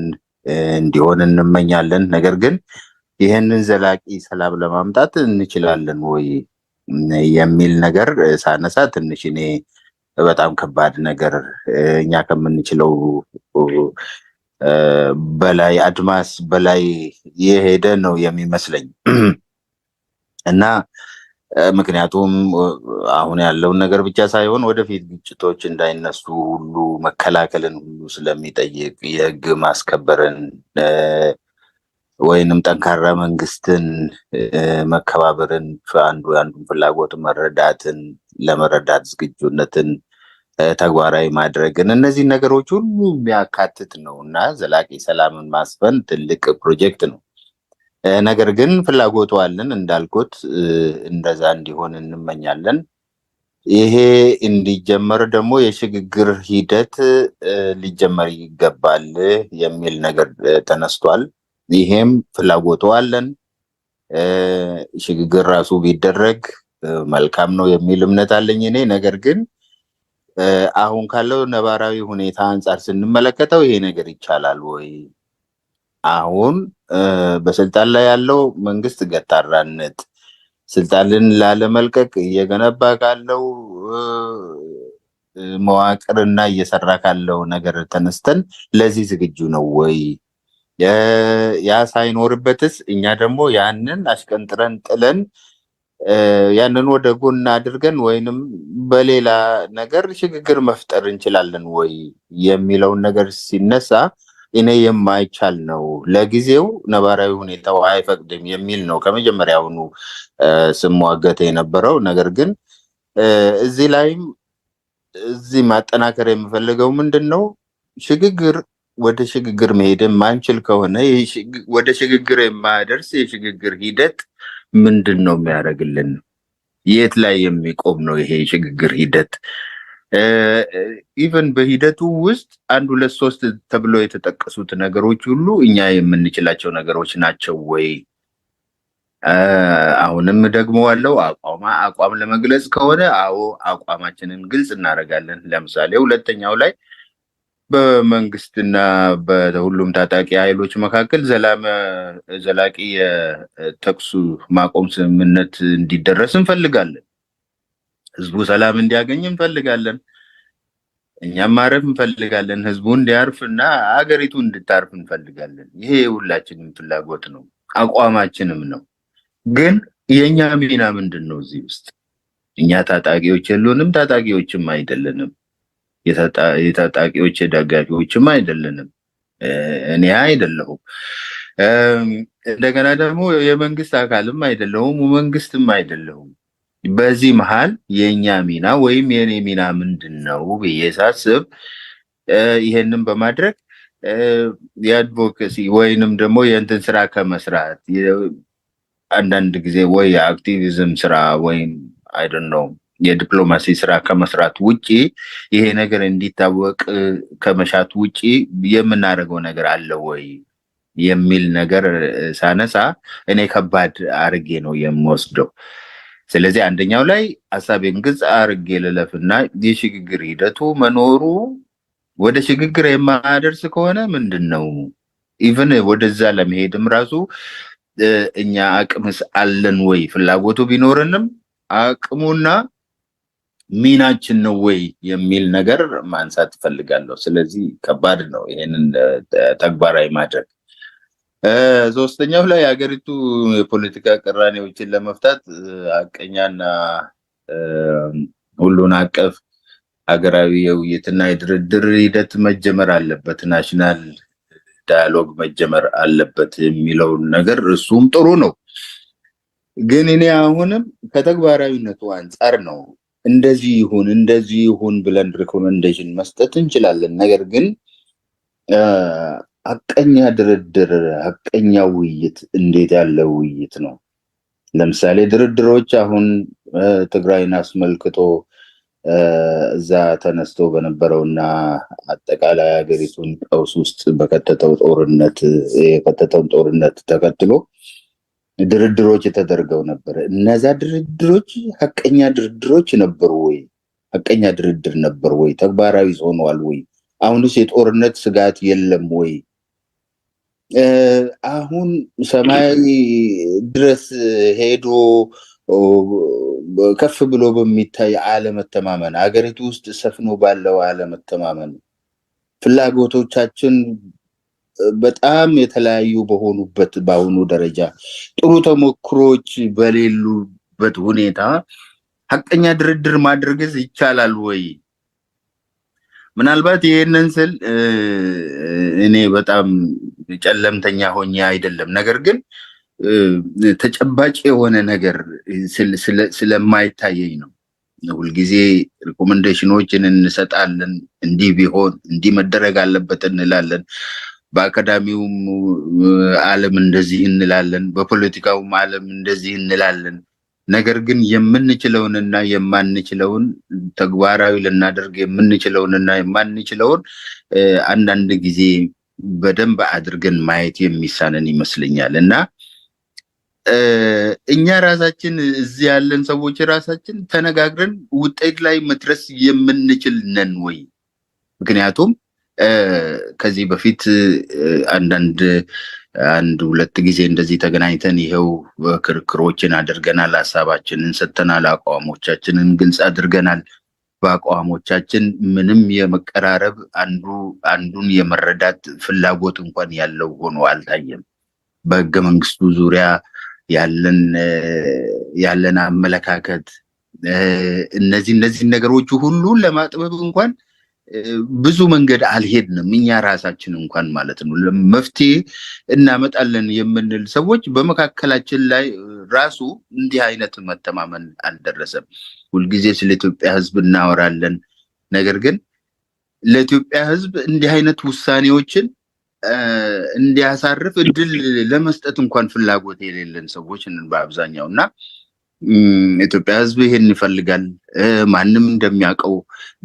እንዲሆን እንመኛለን። ነገር ግን ይህንን ዘላቂ ሰላም ለማምጣት እንችላለን ወይ የሚል ነገር ሳነሳ ትንሽ እኔ በጣም ከባድ ነገር እኛ ከምንችለው በላይ አድማስ በላይ የሄደ ነው የሚመስለኝ እና ምክንያቱም አሁን ያለውን ነገር ብቻ ሳይሆን ወደፊት ግጭቶች እንዳይነሱ ሁሉ መከላከልን ሁሉ ስለሚጠይቅ የህግ ማስከበርን ወይንም ጠንካራ መንግስትን መከባበርን አንዱን ፍላጎት መረዳትን ለመረዳት ዝግጁነትን ተግባራዊ ማድረግን እነዚህ ነገሮች ሁሉ የሚያካትት ነው እና ዘላቂ ሰላምን ማስፈን ትልቅ ፕሮጀክት ነው። ነገር ግን ፍላጎቱ አለን እንዳልኩት እንደዛ እንዲሆን እንመኛለን። ይሄ እንዲጀመር ደግሞ የሽግግር ሂደት ሊጀመር ይገባል የሚል ነገር ተነስቷል። ይሄም ፍላጎቱ አለን። ሽግግር ራሱ ቢደረግ መልካም ነው የሚል እምነት አለኝ እኔ። ነገር ግን አሁን ካለው ነባራዊ ሁኔታ አንጻር ስንመለከተው ይሄ ነገር ይቻላል ወይ? አሁን በስልጣን ላይ ያለው መንግስት ገታራነት ስልጣንን ላለመልቀቅ እየገነባ ካለው መዋቅርና እየሰራ ካለው ነገር ተነስተን ለዚህ ዝግጁ ነው ወይ? ያ ሳይኖርበትስ እኛ ደግሞ ያንን አሽቀንጥረን ጥለን ያንን ወደ ጎን አድርገን ወይንም በሌላ ነገር ሽግግር መፍጠር እንችላለን ወይ የሚለውን ነገር ሲነሳ እኔ የማይቻል ነው፣ ለጊዜው ነባራዊ ሁኔታው አይፈቅድም የሚል ነው ከመጀመሪያውኑ ስሟገት የነበረው። ነገር ግን እዚህ ላይም እዚህ ማጠናከር የምፈልገው ምንድነው ወደ ሽግግር መሄድ ማንችል ከሆነ ወደ ሽግግር የማያደርስ የሽግግር ሂደት ምንድን ነው የሚያደርግልን? የት ላይ የሚቆም ነው ይሄ ሽግግር ሂደት? ኢቨን በሂደቱ ውስጥ 1 2 3 ተብሎ የተጠቀሱት ነገሮች ሁሉ እኛ የምንችላቸው ነገሮች ናቸው ወይ? አሁንም ደግሞ ያለው አቋም ለመግለጽ ከሆነ አዎ አቋማችንን ግልጽ እናደርጋለን። ለምሳሌ ሁለተኛው ላይ በመንግስትና በሁሉም ታጣቂ ኃይሎች መካከል ዘላቂ የተኩስ ማቆም ስምምነት እንዲደረስ እንፈልጋለን። ህዝቡ ሰላም እንዲያገኝ እንፈልጋለን። እኛም ማረፍ እንፈልጋለን። ህዝቡ እንዲያርፍ እና አገሪቱ እንድታርፍ እንፈልጋለን። ይሄ ሁላችንም ፍላጎት ነው፣ አቋማችንም ነው። ግን የኛ ሚና ምንድን ነው እዚህ ውስጥ? እኛ ታጣቂዎች የሉንም፣ ታጣቂዎችም አይደለንም፣ የታጣቂዎች ደጋፊዎችም አይደለንም። እኔ አይደለሁም። እንደገና ደግሞ የመንግስት አካልም አይደለሁም፣ መንግስትም አይደለሁም። በዚህ መሃል የኛ ሚና ወይም የኔ ሚና ምንድነው ብዬ ሳስብ ይሄንን በማድረግ የአድቮኬሲ ወይንም ደግሞ የእንትን ስራ ከመስራት አንዳንድ ጊዜ ወይ የአክቲቪዝም ስራ ወይም አይደነው የዲፕሎማሲ ስራ ከመስራት ውጪ ይሄ ነገር እንዲታወቅ ከመሻት ውጪ የምናደርገው ነገር አለ ወይ የሚል ነገር ሳነሳ እኔ ከባድ አርጌ ነው የምወስደው። ስለዚህ አንደኛው ላይ ሐሳቤን ግልጽ አርጌ ልለፍና የሽግግር ሂደቱ መኖሩ ወደ ሽግግር የማያደርስ ከሆነ ምንድነው ኢቭን ወደዛ ለመሄድም ራሱ እኛ አቅምስ አለን ወይ? ፍላጎቱ ቢኖርንም አቅሙና ሚናችን ነው ወይ የሚል ነገር ማንሳት ፈልጋለሁ። ስለዚህ ከባድ ነው ይሄንን ተግባራዊ ማድረግ። ሶስተኛው ላይ ሀገሪቱ የፖለቲካ ቅራኔዎችን ለመፍታት ሀቀኛና ሁሉን አቀፍ ሀገራዊ የውይይትና የድርድር ሂደት መጀመር አለበት፣ ናሽናል ዳያሎግ መጀመር አለበት የሚለውን ነገር እሱም ጥሩ ነው። ግን እኔ አሁንም ከተግባራዊነቱ አንጻር ነው እንደዚህ ይሁን ብለን ሪኮመንዴሽን መስጠት እንችላለን። ነገር ግን ሀቀኛ ድርድር፣ ሀቀኛ ውይይት እንዴት ያለ ውይይት ነው? ለምሳሌ ድርድሮች አሁን ትግራይን አስመልክቶ እዛ ተነስቶ በነበረውና አጠቃላይ ሀገሪቱን ቀውስ ውስጥ የከተተውን ጦርነት ተከትሎ ድርድሮች ተደርገው ነበር። እነዛ ድርድሮች ሀቀኛ ድርድሮች ነበሩ ወይ? ሀቀኛ ድርድር ነበር ወይ? ተግባራዊ ሆኗል ወይ? አሁንስ የጦርነት ስጋት የለም ወይ? አሁን ሰማይ ድረስ ሄዶ ከፍ ብሎ በሚታይ አለመተማመን፣ ሀገሪቱ ውስጥ ሰፍኖ ባለው አለመተማመን ፍላጎቶቻችን በጣም የተለያዩ በሆኑበት በአሁኑ ደረጃ ጥሩ ተሞክሮች በሌሉ ባሉበት ሁኔታ ሐቀኛ ድርድር ማድረግስ ይቻላል ወይ? ምናልባት ይሄንን ስል እኔ በጣም ጨለምተኛ ሆኜ አይደለም፣ ነገር ግን ተጨባጭ የሆነ ነገር ስለማይታየኝ ነው። ሁልጊዜ ሪኮመንዴሽኖችን እንሰጣለን፣ እንዲህ ቢሆን እንዲህ መደረግ አለበት እንላለን። በአካዳሚውም ዓለም እንደዚህ እንላለን፣ በፖለቲካውም ዓለም እንደዚህ እንላለን። ነገር ግን የምንችለውንና የማንችለውን ተግባራዊ ልናደርግ የምንችለውንና የማንችለውን አንዳንድ ጊዜ በደንብ አድርገን ማየት የሚሳነን ይመስለኛል እና እኛ ራሳችን እዚህ ያለን ሰዎች ራሳችን ተነጋግረን ውጤት ላይ መድረስ የምንችል ነን ወይ? ምክንያቱም ከዚህ በፊት አንድ ሁለት ጊዜ እንደዚህ ተገናኝተን ይሄው ክርክሮችን አድርገናል፣ ሐሳባችንን ሰጥተናል፣ አቋሞቻችንን ግልጽ አድርገናል። በአቋሞቻችን ምንም የመቀራረብ አንዱን የመረዳት ፍላጎት እንኳን ያለው ሆኖ አልታየም። በሕገ መንግስቱ ዙሪያ ያለን አመለካከት እነዚህ ነገሮች ሁሉ ለማጥበብ እንኳን ብዙ መንገድ አልሄድንም። እኛ ራሳችን እንኳን ማለት ነው መፍትሄ እናመጣለን የምንል ሰዎች በመካከላችን ላይ ራሱ እንዲህ አይነት መተማመን አልደረሰም። ሁልጊዜ ስለ ኢትዮጵያ ሕዝብ እናወራለን፣ ነገር ግን ለኢትዮጵያ ሕዝብ እንዲህ አይነት ውሳኔዎችን እንዲያሳርፍ እድል ለመስጠት እንኳን ፍላጎት የሌለን ሰዎች በአብዛኛው እና ኢትዮጵያ ሕዝብ ይሄን ይፈልጋል፣ ማንም እንደሚያውቀው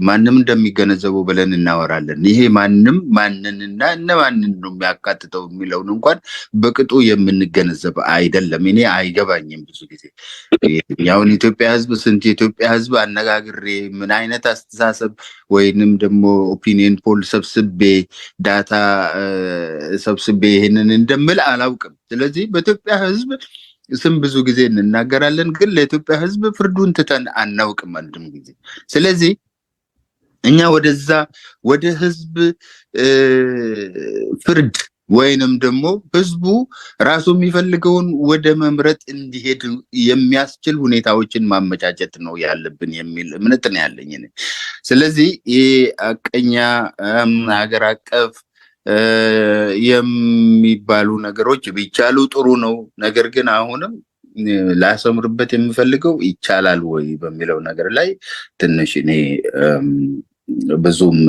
ማንም እንደሚገነዘበው ብለን እናወራለን። ይሄ ማንንና እነማንን ነው የሚያካትተው የሚለውን እንኳን በቅጡ የምንገነዘብ አይደለም። እኔ አይገባኝም ብዙ ጊዜ ያውን ኢትዮጵያ ሕዝብ ስንት የኢትዮጵያ ሕዝብ አነጋግሬ ምን አይነት አስተሳሰብ ወይንም ደግሞ ኦፒኒየን ፖል ሰብስቤ ዳታ ሰብስቤ ይሄንን እንደምል አላውቅም። ስለዚህ በኢትዮጵያ ሕዝብ ስም ብዙ ጊዜ እንናገራለን፣ ግን ለኢትዮጵያ ሕዝብ ፍርዱን ትተን አናውቅም አንድም ጊዜ። ስለዚህ እኛ ወደ ሕዝብ ፍርድ ወይንም ደግሞ ሕዝቡ ራሱ የሚፈልገውን ወደ መምረጥ እንዲሄድ የሚያስችል ሁኔታዎችን ማመቻቸት ነው ያለብን የሚል እምነት ነው ያለኝ። ስለዚህ ይህ ሐቀኛ ሀገር አቀፍ የሚባሉ ነገሮች ቢቻሉ ጥሩ ነው። ነገር ግን አሁንም ላሰምርበት የምፈልገው ይቻላል ወይ በሚለው ነገር ላይ ትንሽ እኔ ብዙም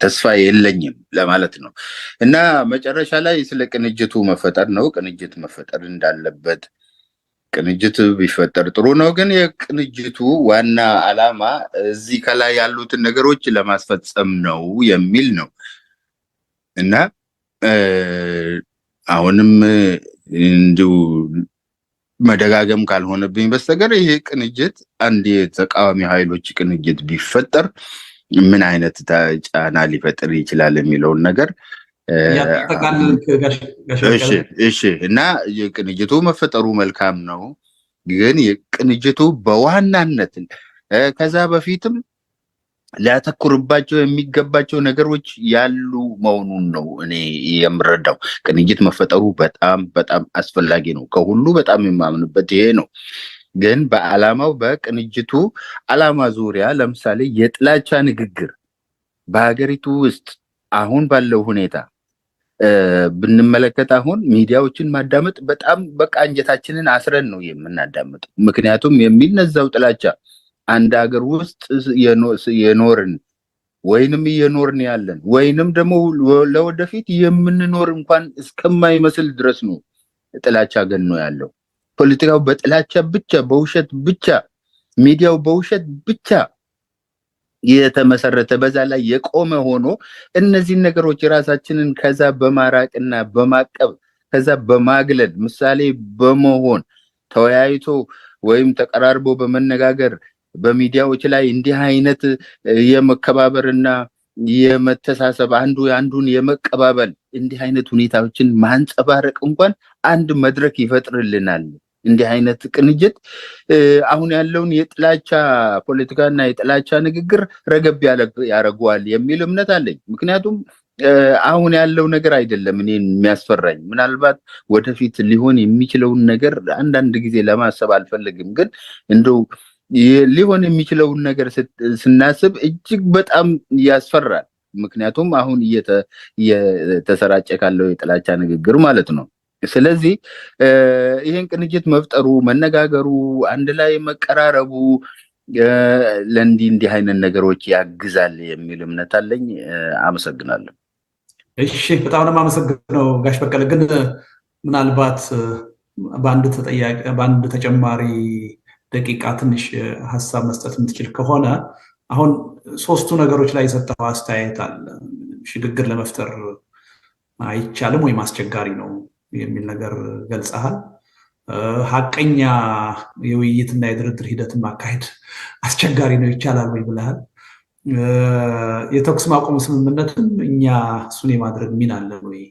ተስፋ የለኝም ለማለት ነው እና መጨረሻ ላይ ስለ ቅንጅቱ መፈጠር ነው። ቅንጅት መፈጠር እንዳለበት ቅንጅት ቢፈጠር ጥሩ ነው። ግን የቅንጅቱ ዋና ዓላማ እዚህ ከላይ ያሉትን ነገሮች ለማስፈጸም ነው የሚል ነው እና አሁንም እንዲሁ መደጋገም ካልሆነብኝ በስተቀር ይሄ ቅንጅት አንድ የተቃዋሚ ኃይሎች ቅንጅት ቢፈጠር ምን አይነት ጫና ሊፈጥር ይችላል የሚለውን ነገር እሺ እና የቅንጅቱ መፈጠሩ መልካም ነው። ግን የቅንጅቱ በዋናነት ከዛ በፊትም ሊያተኩርባቸው የሚገባቸው ነገሮች ያሉ መሆኑን ነው እኔ የምረዳው። ቅንጅት መፈጠሩ በጣም በጣም አስፈላጊ ነው። ከሁሉ በጣም የማምንበት ይሄ ነው። ግን በዓላማው በቅንጅቱ ዓላማ ዙሪያ ለምሳሌ የጥላቻ ንግግር በሀገሪቱ ውስጥ አሁን ባለው ሁኔታ ብንመለከት አሁን ሚዲያዎችን ማዳመጥ በጣም በቃ አንጀታችንን አስረን ነው የምናዳምጠው። ምክንያቱም የሚነዛው ጥላቻ አንድ ሀገር ውስጥ የኖርን ወይንም እየኖርን ያለን ወይንም ደግሞ ለወደፊት የምንኖር እንኳን እስከማይመስል ድረስ ነው ጥላቻ ገኖ ያለው። ፖለቲካው በጥላቻ ብቻ በውሸት ብቻ ሚዲያው በውሸት ብቻ የተመሰረተ በዛ ላይ የቆመ ሆኖ እነዚህ ነገሮች ራሳችንን ከዛ በማራቅና በማቀብ ከዛ በማግለል ምሳሌ በመሆን ተወያይቶ ወይም ተቀራርቦ በመነጋገር በሚዲያዎች ላይ እንዲህ አይነት የመከባበርና የመተሳሰብ አንዱን የመቀባበል እንዲህ አይነት ሁኔታዎችን ማንጸባረቅ እንኳን አንድ መድረክ ይፈጥርልናል። እንዲህ አይነት ቅንጅት አሁን ያለውን የጥላቻ ፖለቲካና የጥላቻ ንግግር ረገብ ያደርገዋል የሚል እምነት አለኝ። ምክንያቱም አሁን ያለው ነገር አይደለም እኔን የሚያስፈራኝ። ምናልባት ወደፊት ሊሆን የሚችለውን ነገር አንዳንድ ጊዜ ለማሰብ አልፈልግም፣ ግን እንደው ሊሆን የሚችለውን ነገር ስናስብ እጅግ በጣም ያስፈራል። ምክንያቱም አሁን እየተሰራጨ ካለው የጥላቻ ንግግር ማለት ነው። ስለዚህ ይሄን ቅንጅት መፍጠሩ፣ መነጋገሩ፣ አንድ ላይ መቀራረቡ ለእንዲህ አይነት ነገሮች ያግዛል የሚል እምነት አለኝ። አመሰግናለሁ። እሺ፣ በጣም ነው የማመሰግነው ጋሽ በቀለ። ግን ምናልባት በአንድ ተጨማሪ ደቂቃ ትንሽ ሀሳብ መስጠት የምትችል ከሆነ አሁን ሶስቱ ነገሮች ላይ የሰጠው አስተያየት አለ። ሽግግር ለመፍጠር አይቻልም ወይም አስቸጋሪ ነው የሚል ነገር ገልጸሃል። ሀቀኛ የውይይትና የድርድር ሂደትን ማካሄድ አስቸጋሪ ነው፣ ይቻላል ወይ ብለሃል። የተኩስ ማቆም ስምምነትም እኛ እሱን የማድረግ ሚና አለን ወይ፣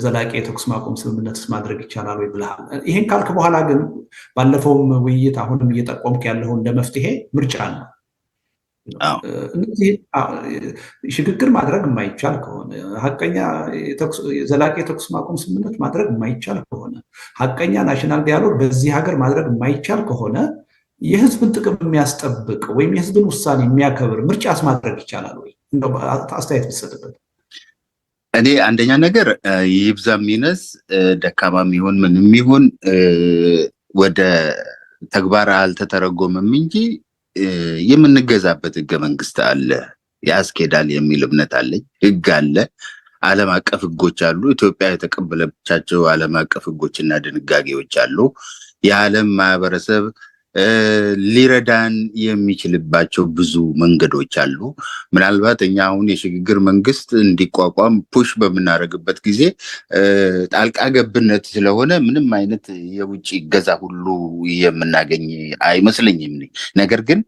ዘላቂ የተኩስ ማቆም ስምምነትስ ማድረግ ይቻላል ወይ ብለሃል። ይሄን ካልክ በኋላ ግን ባለፈውም ውይይት አሁንም እየጠቆምክ ያለው እንደ መፍትሄ ምርጫ ነው። እነዚህ ሽግግር ማድረግ የማይቻል ከሆነ፣ ሀቀኛ ዘላቂ የተኩስ ማቆም ስምምነት ማድረግ የማይቻል ከሆነ፣ ሀቀኛ ናሽናል ዲያሎግ በዚህ ሀገር ማድረግ የማይቻል ከሆነ የህዝብን ጥቅም የሚያስጠብቅ ወይም የህዝብን ውሳኔ የሚያከብር ምርጫስ ማድረግ ይቻላል ወይ? አስተያየት ብትሰጥበት። እኔ አንደኛ ነገር ይብዛም ይነስ ደካማም ይሁን ምንም ይሁን ወደ ተግባር አልተተረጎመም እንጂ የምንገዛበት ህገ መንግስት አለ፣ ያስኬዳል የሚል እምነት አለኝ። ህግ አለ፣ ዓለም አቀፍ ህጎች አሉ። ኢትዮጵያ የተቀበለቻቸው ዓለም አቀፍ ህጎችና ድንጋጌዎች አሉ። የዓለም ማህበረሰብ ሊረዳን የሚችልባቸው ብዙ መንገዶች አሉ። ምናልባት እኛ አሁን የሽግግር መንግስት እንዲቋቋም ፑሽ በምናደርግበት ጊዜ ጣልቃ ገብነት ስለሆነ ምንም አይነት የውጭ ገዛ ሁሉ የምናገኝ አይመስለኝም። ነገር ግን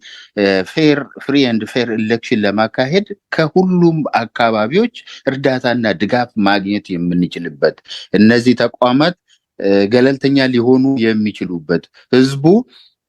ፍሪ ኤንድ ፌር ኤሌክሽን ለማካሄድ ከሁሉም አካባቢዎች እርዳታና ድጋፍ ማግኘት የምንችልበት፣ እነዚህ ተቋማት ገለልተኛ ሊሆኑ የሚችሉበት፣ ህዝቡ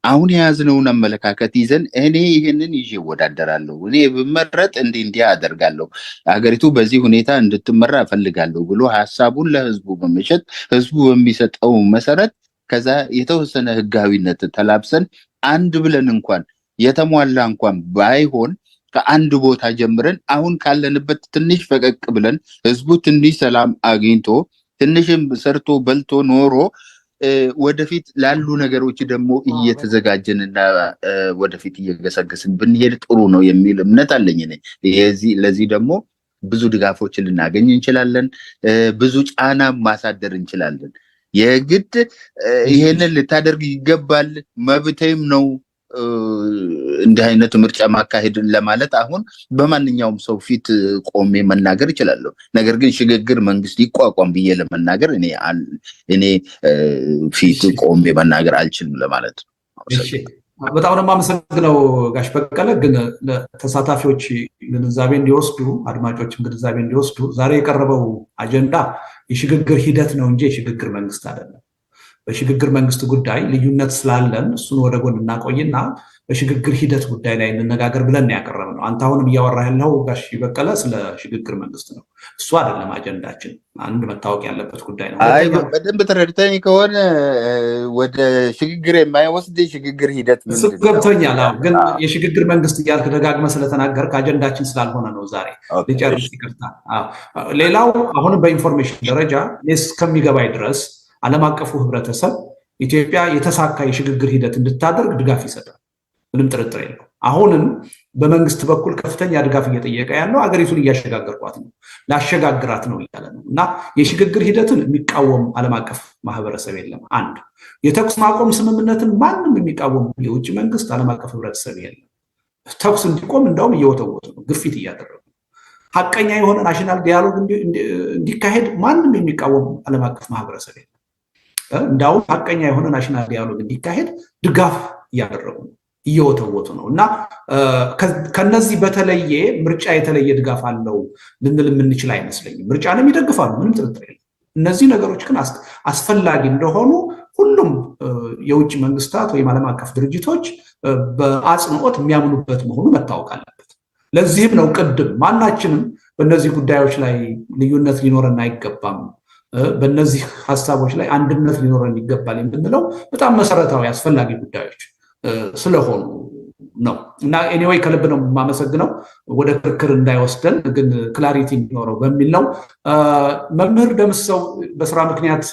አሁን የያዝነውን አመለካከት ይዘን እኔ ይህንን ይዤ እወዳደራለሁ፣ እኔ ብመረጥ እንዲህ አደርጋለሁ፣ ሀገሪቱ በዚህ ሁኔታ እንድትመራ እፈልጋለሁ ብሎ ሀሳቡን ለህዝቡ በመሸጥ ህዝቡ በሚሰጠው መሰረት ከዛ የተወሰነ ህጋዊነት ተላብሰን አንድ ብለን እንኳን የተሟላ እንኳን ባይሆን ከአንድ ቦታ ጀምረን አሁን ካለንበት ትንሽ ፈቀቅ ብለን ህዝቡ ትንሽ ሰላም አግኝቶ ትንሽም ሰርቶ በልቶ ኖሮ ወደፊት ላሉ ነገሮች ደግሞ እየተዘጋጀንና ወደፊት እየገሰገስን ብንሄድ ጥሩ ነው የሚል እምነት አለኝ። ለዚህ ደግሞ ብዙ ድጋፎችን ልናገኝ እንችላለን፣ ብዙ ጫና ማሳደር እንችላለን። የግድ ይሄንን ልታደርግ ይገባል መብቴም ነው እንዲህ አይነት ምርጫ ማካሄድን ለማለት አሁን በማንኛውም ሰው ፊት ቆሜ መናገር እችላለሁ። ነገር ግን ሽግግር መንግስት ይቋቋም ብዬ ለመናገር እኔ ፊት ቆሜ መናገር አልችልም ለማለት ነው። በጣም ነው የማመሰግነው ጋሽ በቀለ። ግን ተሳታፊዎች ግንዛቤ እንዲወስዱ፣ አድማጮችም ግንዛቤ እንዲወስዱ ዛሬ የቀረበው አጀንዳ የሽግግር ሂደት ነው እንጂ የሽግግር መንግስት አይደለም። በሽግግር መንግስት ጉዳይ ልዩነት ስላለን እሱን ወደ ጎን እናቆይና በሽግግር ሂደት ጉዳይ ላይ እንነጋገር ብለን ያቀረብነው። አንተ አሁንም እያወራህ ያለው ጋሽ በቀለ ስለ ሽግግር መንግስት ነው። እሱ አይደለም አጀንዳችን። አንድ መታወቅ ያለበት ጉዳይ ነው። በደንብ ተረድተኝ ከሆነ ወደ ሽግግር የማይወስድ የሽግግር ሂደት እሱ ገብቶኛል። ግን የሽግግር መንግስት እያልክ ደጋግመህ ስለተናገርክ አጀንዳችን ስላልሆነ ነው ዛሬ ልጨርስ። ይቅርታ። ሌላው አሁንም በኢንፎርሜሽን ደረጃ እስከሚገባኝ ድረስ ዓለም አቀፉ ህብረተሰብ ኢትዮጵያ የተሳካ የሽግግር ሂደት እንድታደርግ ድጋፍ ይሰጣል። ምንም ጥርጥር የለው። አሁንም በመንግስት በኩል ከፍተኛ ድጋፍ እየጠየቀ ያለው አገሪቱን እያሸጋገርኳት ነው፣ ላሸጋግራት ነው እያለ ነው። እና የሽግግር ሂደትን የሚቃወም ዓለም አቀፍ ማህበረሰብ የለም። አንድ የተኩስ ማቆም ስምምነትን ማንም የሚቃወም የውጭ መንግስት፣ ዓለም አቀፍ ህብረተሰብ የለም። ተኩስ እንዲቆም እንደውም እየወተወቱ ነው፣ ግፊት እያደረጉ ነው። ሀቀኛ የሆነ ናሽናል ዲያሎግ እንዲካሄድ ማንም የሚቃወም ዓለም አቀፍ ማህበረሰብ የለም። እንዳውም ሀቀኛ የሆነ ናሽናል ዲያሎግ እንዲካሄድ ድጋፍ እያደረጉ ነው፣ እየወተወቱ ነው። እና ከነዚህ በተለየ ምርጫ የተለየ ድጋፍ አለው ልንል የምንችል አይመስለኝም። ምርጫንም ይደግፋሉ፣ ምንም ጥርጥር የለም። እነዚህ ነገሮች ግን አስፈላጊ እንደሆኑ ሁሉም የውጭ መንግስታት ወይም ዓለም አቀፍ ድርጅቶች በአጽንኦት የሚያምኑበት መሆኑ መታወቅ አለበት። ለዚህም ነው ቅድም ማናችንም በእነዚህ ጉዳዮች ላይ ልዩነት ሊኖረን አይገባም፣ በእነዚህ ሀሳቦች ላይ አንድነት ሊኖረን ይገባል የምንለው በጣም መሰረታዊ አስፈላጊ ጉዳዮች ስለሆኑ ነው። እና ኤኒዌይ ከልብ ነው የማመሰግነው። ወደ ክርክር እንዳይወስደን ግን ክላሪቲ እንዲኖረው በሚል ነው። መምህር ደምሰው በስራ ምክንያት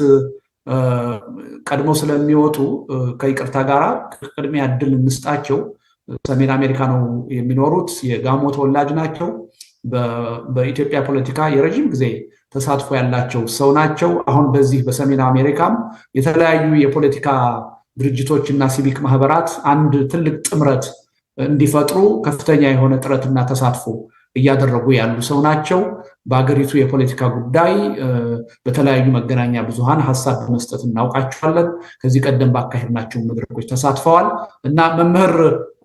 ቀድሞ ስለሚወጡ ከይቅርታ ጋር ቅድሚያ እድል እንስጣቸው። ሰሜን አሜሪካ ነው የሚኖሩት፣ የጋሞ ተወላጅ ናቸው። በኢትዮጵያ ፖለቲካ የረዥም ጊዜ ተሳትፎ ያላቸው ሰው ናቸው። አሁን በዚህ በሰሜን አሜሪካም የተለያዩ የፖለቲካ ድርጅቶች እና ሲቪክ ማህበራት አንድ ትልቅ ጥምረት እንዲፈጥሩ ከፍተኛ የሆነ ጥረትና ተሳትፎ እያደረጉ ያሉ ሰው ናቸው። በአገሪቱ የፖለቲካ ጉዳይ በተለያዩ መገናኛ ብዙሃን ሀሳብ በመስጠት እናውቃቸዋለን። ከዚህ ቀደም ባካሄድናቸው መድረኮች ተሳትፈዋል እና መምህር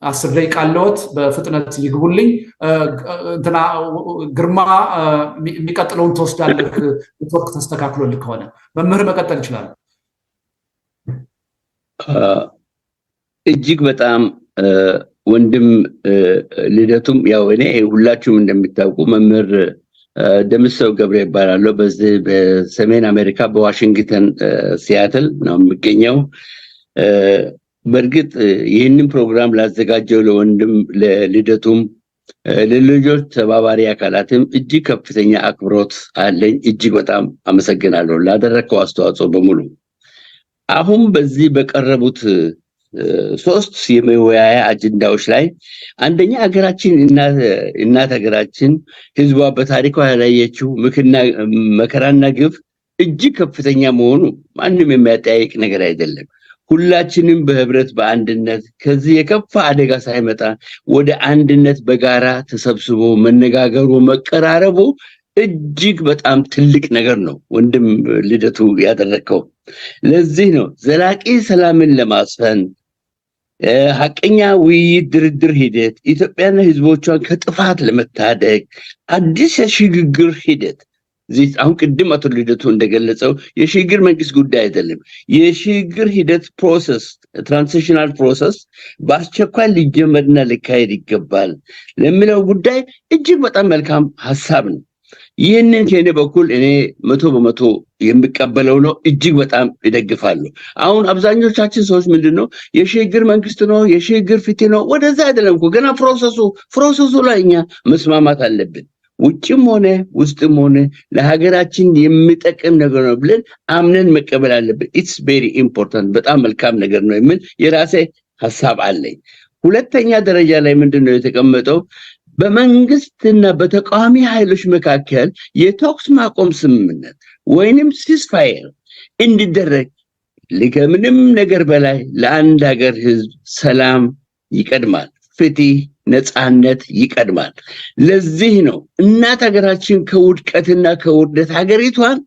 10 ደቂቃ አለዎት፣ በፍጥነት ይግቡልኝ። እንትና ግርማ የሚቀጥለውን ትወስዳለህ፣ ኔትወርክ ተስተካክሎልህ ከሆነ መምህር መቀጠል ይችላል። እጅግ በጣም ወንድም ልደቱም ያው እኔ ሁላችሁም እንደምታውቁ መምህር ደምሰው ገብረ ይባላለሁ። በዚህ በሰሜን አሜሪካ በዋሽንግተን ሲያትል ነው የሚገኘው። በእርግጥ ይህንን ፕሮግራም ላዘጋጀው ለወንድም ለልደቱም ለልጆች ተባባሪ አካላትም እጅግ ከፍተኛ አክብሮት አለኝ። እጅግ በጣም አመሰግናለሁ ላደረከው አስተዋጽኦ በሙሉ። አሁን በዚህ በቀረቡት 3 የመወያያ አጀንዳዎች ላይ አንደኛ ሀገራችን እናት ሀገራችን ህዝቧ በታሪኳ ያላየችው መከራና ግፍ እጅግ ከፍተኛ መሆኑ ማንም የሚያጠያይቅ ነገር አይደለም። ሁላችንም በህብረት በአንድነት ከዚህ የከፋ አደጋ ሳይመጣ ወደ አንድነት በጋራ ተሰብስቦ መነጋገሩ መቀራረቡ እጅግ በጣም ትልቅ ነገር ነው ወንድም ልደቱ ያደረከው። ለዚህ ነው ዘላቂ ሰላምን ለማስፈን ሐቀኛ ውይይት፣ ድርድር ሂደት ኢትዮጵያና ህዝቦቿን ከጥፋት ለመታደግ አዲስ የሽግግር ሂደት አሁን ቅድም አቶ ልደቱ እንደገለጸው የሽግግር መንግስት ጉዳይ አይደለም። የሽግግር ሂደት ፕሮሰስ ትራንዚሽናል ፕሮሰስ በአስቸኳይ ሊጀመርና ሊካሄድ ይገባል ለሚለው ጉዳይ እጅግ በጣም መልካም ሀሳብ ነው። ይህንን ከኔ በኩል እኔ 100% የሚቀበለው ነው። እጅግ በጣም ይደግፋለሁ። አሁን አብዛኞቻችን ሰዎች ምንድነው የሽግግር መንግስት ነው የሽግግር ፍትህ ነው ወደዛ አይደለም እኮ ገና ፕሮሰሱ ላይ እኛ መስማማት አለብን። ውጭም ሆነ ውስጥም ሆነ ለሀገራችን የሚጠቅም ነገር ነው ብለን አምነን መቀበል አለብን። ኢትስ ቬሪ ኢምፖርታንት በጣም መልካም ነገር ነው የሚል የራሴ ሐሳብ አለኝ። ሁለተኛ ደረጃ ላይ ምንድነው የተቀመጠው በመንግስትና በተቃዋሚ ኃይሎች መካከል የተኩስ ማቆም ስምምነት ወይንም ሲስፋየር እንዲደረግ ለምንም ነገር በላይ ለአንድ ሀገር ህዝብ ሰላም ይቀድማል፣ ፍትህ ነፃነት ይቀድማል። ለዚህ ነው እናት ሀገራችን ከውድቀትና ከውርደት ሀገሪቷን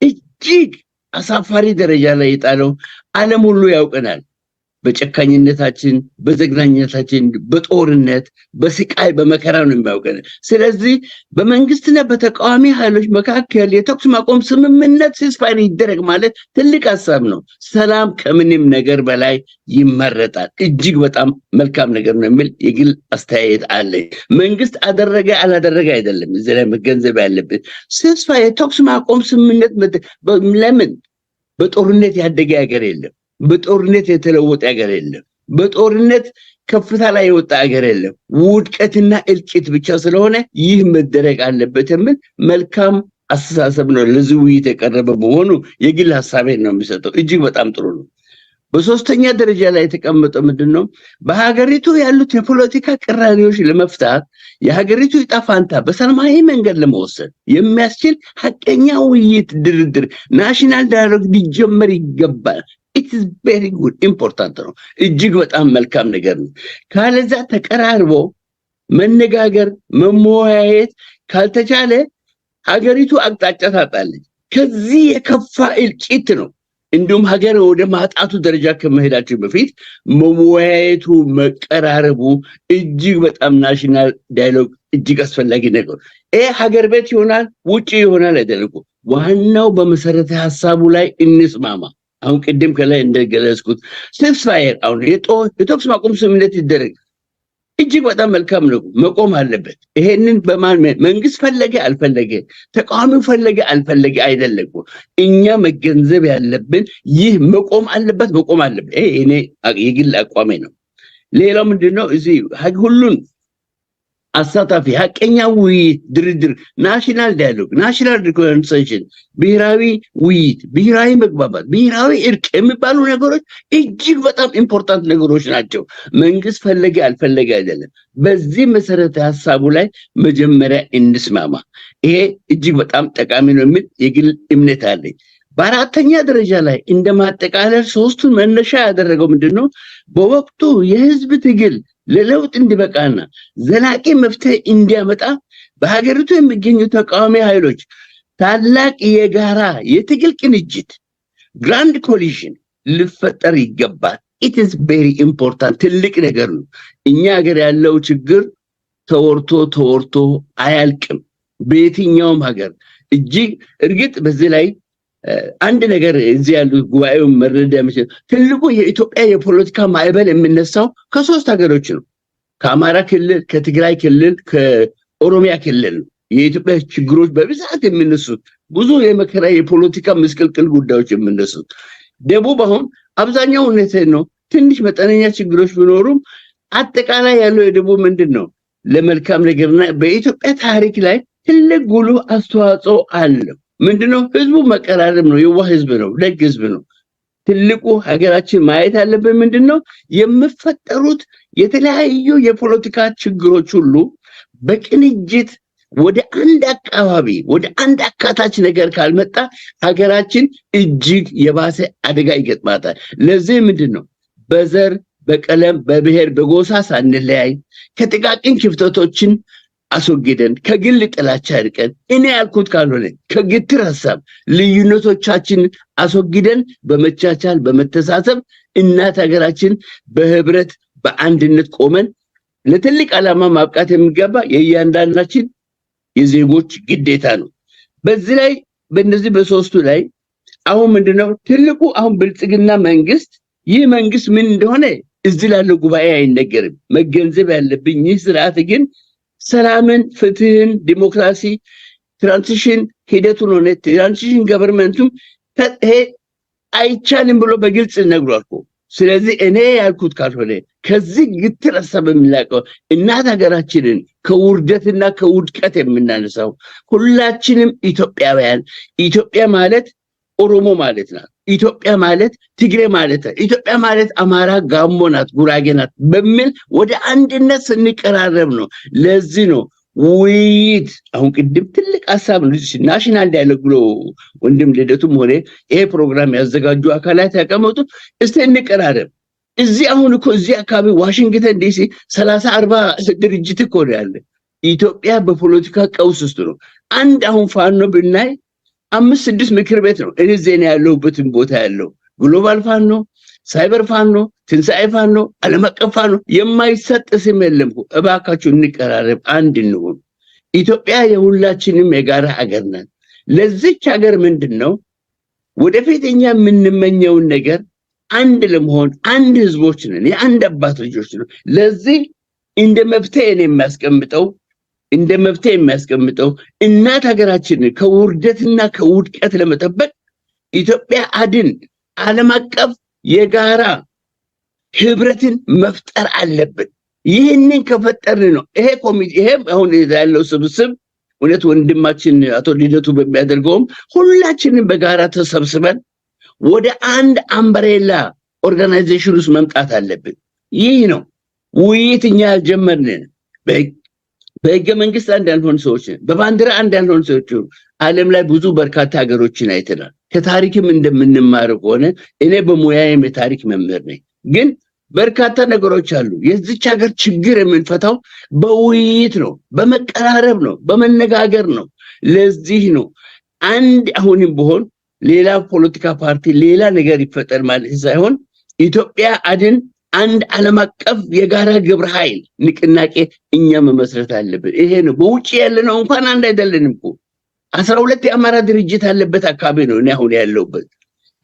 እጅግ አሳፋሪ ደረጃ ላይ የጣለው ዓለም ሁሉ ያውቀናል። በጨካኝነታችን፣ በዘግናኝነታችን፣ በጦርነት፣ በስቃይ፣ በመከራ ነው የሚያውቀን። ስለዚህ በመንግስትና በተቃዋሚ ኃይሎች መካከል የተኩስ ማቆም ስምምነት ሲስፋየር ይደረግ ማለት ትልቅ ሀሳብ ነው። ሰላም ከምንም ነገር በላይ ይመረጣል። እጅግ በጣም መልካም ነገር ነው የሚል የግል አስተያየት አለኝ። መንግስት አደረገ አላደረገ አይደለም እዚህ ላይ መገንዘብ ያለብን። ሲስፋየር የተኩስ ማቆም ስምምነት ለምን በጦርነት ያደገ ሀገር የለም። በጦርነት የተለወጠ ሀገር የለም። በጦርነት ከፍታ ላይ የወጣ ሀገር የለም። ውድቀትና እልቂት ብቻ ስለሆነ ይህ መደረግ አለበት የሚል መልካም አስተሳሰብ ነው ለዚህ ውይይት የቀረበ በመሆኑ የግል ሐሳቤን ነው የሚሰጠው። እጅግ በጣም ጥሩ ነው። በሶስተኛ ደረጃ ላይ የተቀመጠው ምንድነው በሀገሪቱ ያሉት የፖለቲካ ቅራኔዎች ለመፍታት የሀገሪቱ ዕጣ ፈንታ በሰላማዊ መንገድ ለመወሰን የሚያስችል ሐቀኛ ውይይት፣ ድርድር፣ ናሽናል ዳያሎግ ሊጀመር ይገባል። it is very good important ነው። እጅግ በጣም መልካም ነገር ነው። ካለዛ ተቀራርቦ መነጋገር መወያየት ካልተቻለ ሀገሪቱ አቅጣጫ ታጣለች። ከዚህ የከፋ እልቂት ነው። እንዲሁም ሀገር ወደ ማጣቱ ደረጃ ከመሄዳችን በፊት መወያየቱ መቀራረቡ እጅግ በጣም ናሽናል ዳያሎግ እጅግ አስፈላጊ ነገር። ሀገር ቤት ይሆናል ውጪ ይሆናል አይደለም። ዋናው በመሰረተ ሐሳቡ ላይ እንስማማ። አሁን ቅድም ከላይ እንደገለጽኩት ሲስፋየር አሁን የተኩስ ማቆም ስምምነት ይደረግ እጅግ በጣም መልካም ነው፣ መቆም አለበት። ይሄንን በማን መንግስት ፈለገ አልፈለገ ተቃዋሚው ፈለገ አልፈለገ አይደለም። እኛ መገንዘብ ያለብን ይህ መቆም አለበት። ይሄ እኔ የግል አቋሜ ነው። ሌላው ምንድነው እዚህ ሁሉን አሳታፊ ሀቀኛ ውይይት፣ ድርድር፣ ናሽናል ዳያሎግ፣ ናሽናል ሪኮንሲሊዬሽን፣ ብሔራዊ ውይይት፣ ብሔራዊ መግባባት፣ ብሔራዊ እርቅ የሚባሉ ነገሮች እጅግ በጣም ኢምፖርታንት ነገሮች ናቸው። መንግስት ፈለገ አልፈለገ አይደለም። በዚህ መሰረተ ሐሳቡ ላይ መጀመሪያ እንስማማ። ይሄ እጅግ በጣም ጠቃሚ ነው የሚል የግል እምነት አለኝ። በአራተኛ ደረጃ ላይ እንደማጠቃለል ሶስቱን መነሻ ያደረገው ምንድነው በወቅቱ የህዝብ ትግል ለለውጥ እንዲበቃና ዘላቂ መፍትሄ እንዲያመጣ በሀገሪቱ የሚገኙ ተቃዋሚ ኃይሎች ታላቅ የጋራ የትግል ቅንጅት ግራንድ ኮሊዥን ሊፈጠር ይገባል። it is very important ትልቅ ነገር ነው። እኛ ሀገር ያለው ችግር ተወርቶ አያልቅም። በየትኛውም ሀገር እጅግ እርግጥ በዚህ ላይ አንድ ነገር እዚህ ያሉ ጉባኤው መረዳ የሚችል ትልቁ የኢትዮጵያ የፖለቲካ ማዕበል የሚነሳው ከሶስት ሀገሮች ነው። ከአማራ ክልል፣ ከትግራይ ክልል፣ ከኦሮሚያ ክልል ነው። የኢትዮጵያ ችግሮች በብዛት የሚነሱት ብዙ የመከራ የፖለቲካ ምስቅልቅል ጉዳዮች የሚነሱት ደቡብ አሁን አብዛኛው ሁኔታ ነው። ትንሽ መጠነኛ ችግሮች ቢኖሩም አጠቃላይ ያለው የደቡብ ምንድነው ለመልካም ነገርና በኢትዮጵያ ታሪክ ላይ ትልቅ ጉልህ አስተዋጽኦ አለው። ምንድነው ህዝቡ መቀራረብ ነው። የዋህ ህዝብ ነው። ደግ ህዝብ ነው። ትልቁ ሀገራችን ማየት ያለበት ምንድነው የሚፈጠሩት የተለያዩ የፖለቲካ ችግሮች ሁሉ በቅንጅት ወደ አንድ አካባቢ ወደ አንድ አካታች ነገር ካልመጣ ሀገራችን እጅግ የባሰ አደጋ ይገጥማታል። ለዚህ ምንድነው በዘር፣ በቀለም፣ በብሔር፣ በጎሳ ሳንለያይ ከጥቃቅን ክፍተቶችን አስወግደን ከግል ጥላቻ ርቀን እኔ ያልኩት ካልሆነ ከግትር ሐሳብ ልዩነቶቻችን አስወግደን በመቻቻል በመተሳሰብ እናት ሀገራችን በህብረት በአንድነት ቆመን ለትልቅ ዓላማ ማብቃት የሚገባ የእያንዳንዳችን የዜጎች ግዴታ ነው። በዚህ ላይ በእነዚህ በሶስቱ ላይ አሁን ምንድነው ትልቁ አሁን ብልጽግና መንግስት ይህ መንግስት ምን እንደሆነ እዚህ ላለው ጉባኤ አይነገርም። መገንዘብ ያለብኝ ይህ ስርዓት ግን ሰላምን፣ ፍትህን፣ ዲሞክራሲ ትራንዚሽን ሂደቱን ሆነ ትራንዚሽን ገቨርንመንቱም አይቻልም ብሎ በግልጽ ነግሯል። ስለዚህ እኔ ያልኩት ካልሆነ ከዚህ ግትር ሐሳብ የሚላቀው እናት ሀገራችንን ከውርደትና ከውድቀት የምናነሳው ሁላችንም ኢትዮጵያውያን ኢትዮጵያ ማለት ኦሮሞ ማለት ናት። ኢትዮጵያ ማለት ትግሬ ማለት ናት። ኢትዮጵያ ማለት አማራ፣ ጋሞ ናት፣ ጉራጌ ናት በሚል ወደ አንድነት ስንቀራረብ ነው። ለዚህ ነው ውይይት አሁን ቅድም ትልቅ ሐሳብ ነው ናሽናል ዳያሎግ ብሎ ወንድም ልደቱም ሆነ ይሄ ፕሮግራም ያዘጋጁ አካላት ያቀመጡት እስቲ እንቀራረብ። እዚህ አሁን እኮ እዚህ አካባቢ ዋሽንግተን ዲሲ 30-40 ድርጅት እኮ ነው ያለ። ኢትዮጵያ በፖለቲካ ቀውስ ውስጥ ነው። አንድ አሁን ፋኖ ብናይ 5-6 ምክር ቤት ነው እኔ ዜና ያለሁበትን ቦታ ያለው ግሎባል ፋኖ፣ ሳይበር ፋኖ፣ ትንሳኤ ፋኖ፣ ዓለም አቀፍ ፋኖ የማይሰጥ ስም የለም። እባካችሁ እንቀራረብ፣ አንድ እንሁን። ኢትዮጵያ የሁላችንም የጋራ ሀገር ናት። ለዚች ሀገር ምንድነው ወደፊት እኛ የምንመኘውን ነገር አንድ ለመሆን አንድ ህዝቦች ነን፣ የአንድ አባት ልጆች ነን። ለዚህ እንደ መፍትሄ የሚያስቀምጠው እናት ሀገራችንን ከውርደትና ከውድቀት ለመጠበቅ ኢትዮጵያ አድን ዓለም አቀፍ የጋራ ህብረትን መፍጠር አለብን። ይህንን ከፈጠርን ነው ይሄ ኮሚቴ ይሄ አሁን ያለው ስብስብ እውነት ወንድማችን አቶ ልደቱ በሚያደርገውም ሁላችንም በጋራ ተሰብስበን ወደ አንድ አምብሬላ ኦርጋናይዜሽን ውስጥ መምጣት አለብን። ይህ ነው ውይይትኛ ጀመርን። በህገ መንግስት አንድ ያልሆን ሰዎች በባንዲራ አንድ ያልሆን ሰዎች ዓለም ላይ ብዙ በርካታ ሀገሮችን አይተናል። ከታሪክም እንደምንማር ከሆነ እኔ በሙያዬም የታሪክ መምህር ነኝ። ግን በርካታ ነገሮች አሉ። የዚች ሀገር ችግር የምንፈታው በውይይት ነው፣ በመቀራረብ ነው፣ በመነጋገር ነው። ለዚህ ነው አንድ አሁንም ቢሆን ሌላ ፖለቲካ ፓርቲ ሌላ ነገር ይፈጠር ማለት ሳይሆን ኢትዮጵያ አድን አንድ ዓለም አቀፍ የጋራ ግብረ ኃይል ንቅናቄ እኛ መመስረት አለብን። ይሄ ነው በውጪ ያለነው እንኳን አንድ አይደለንም እኮ 12 የአማራ ድርጅት አለበት አካባቢ ነው እኔ አሁን ያለሁበት።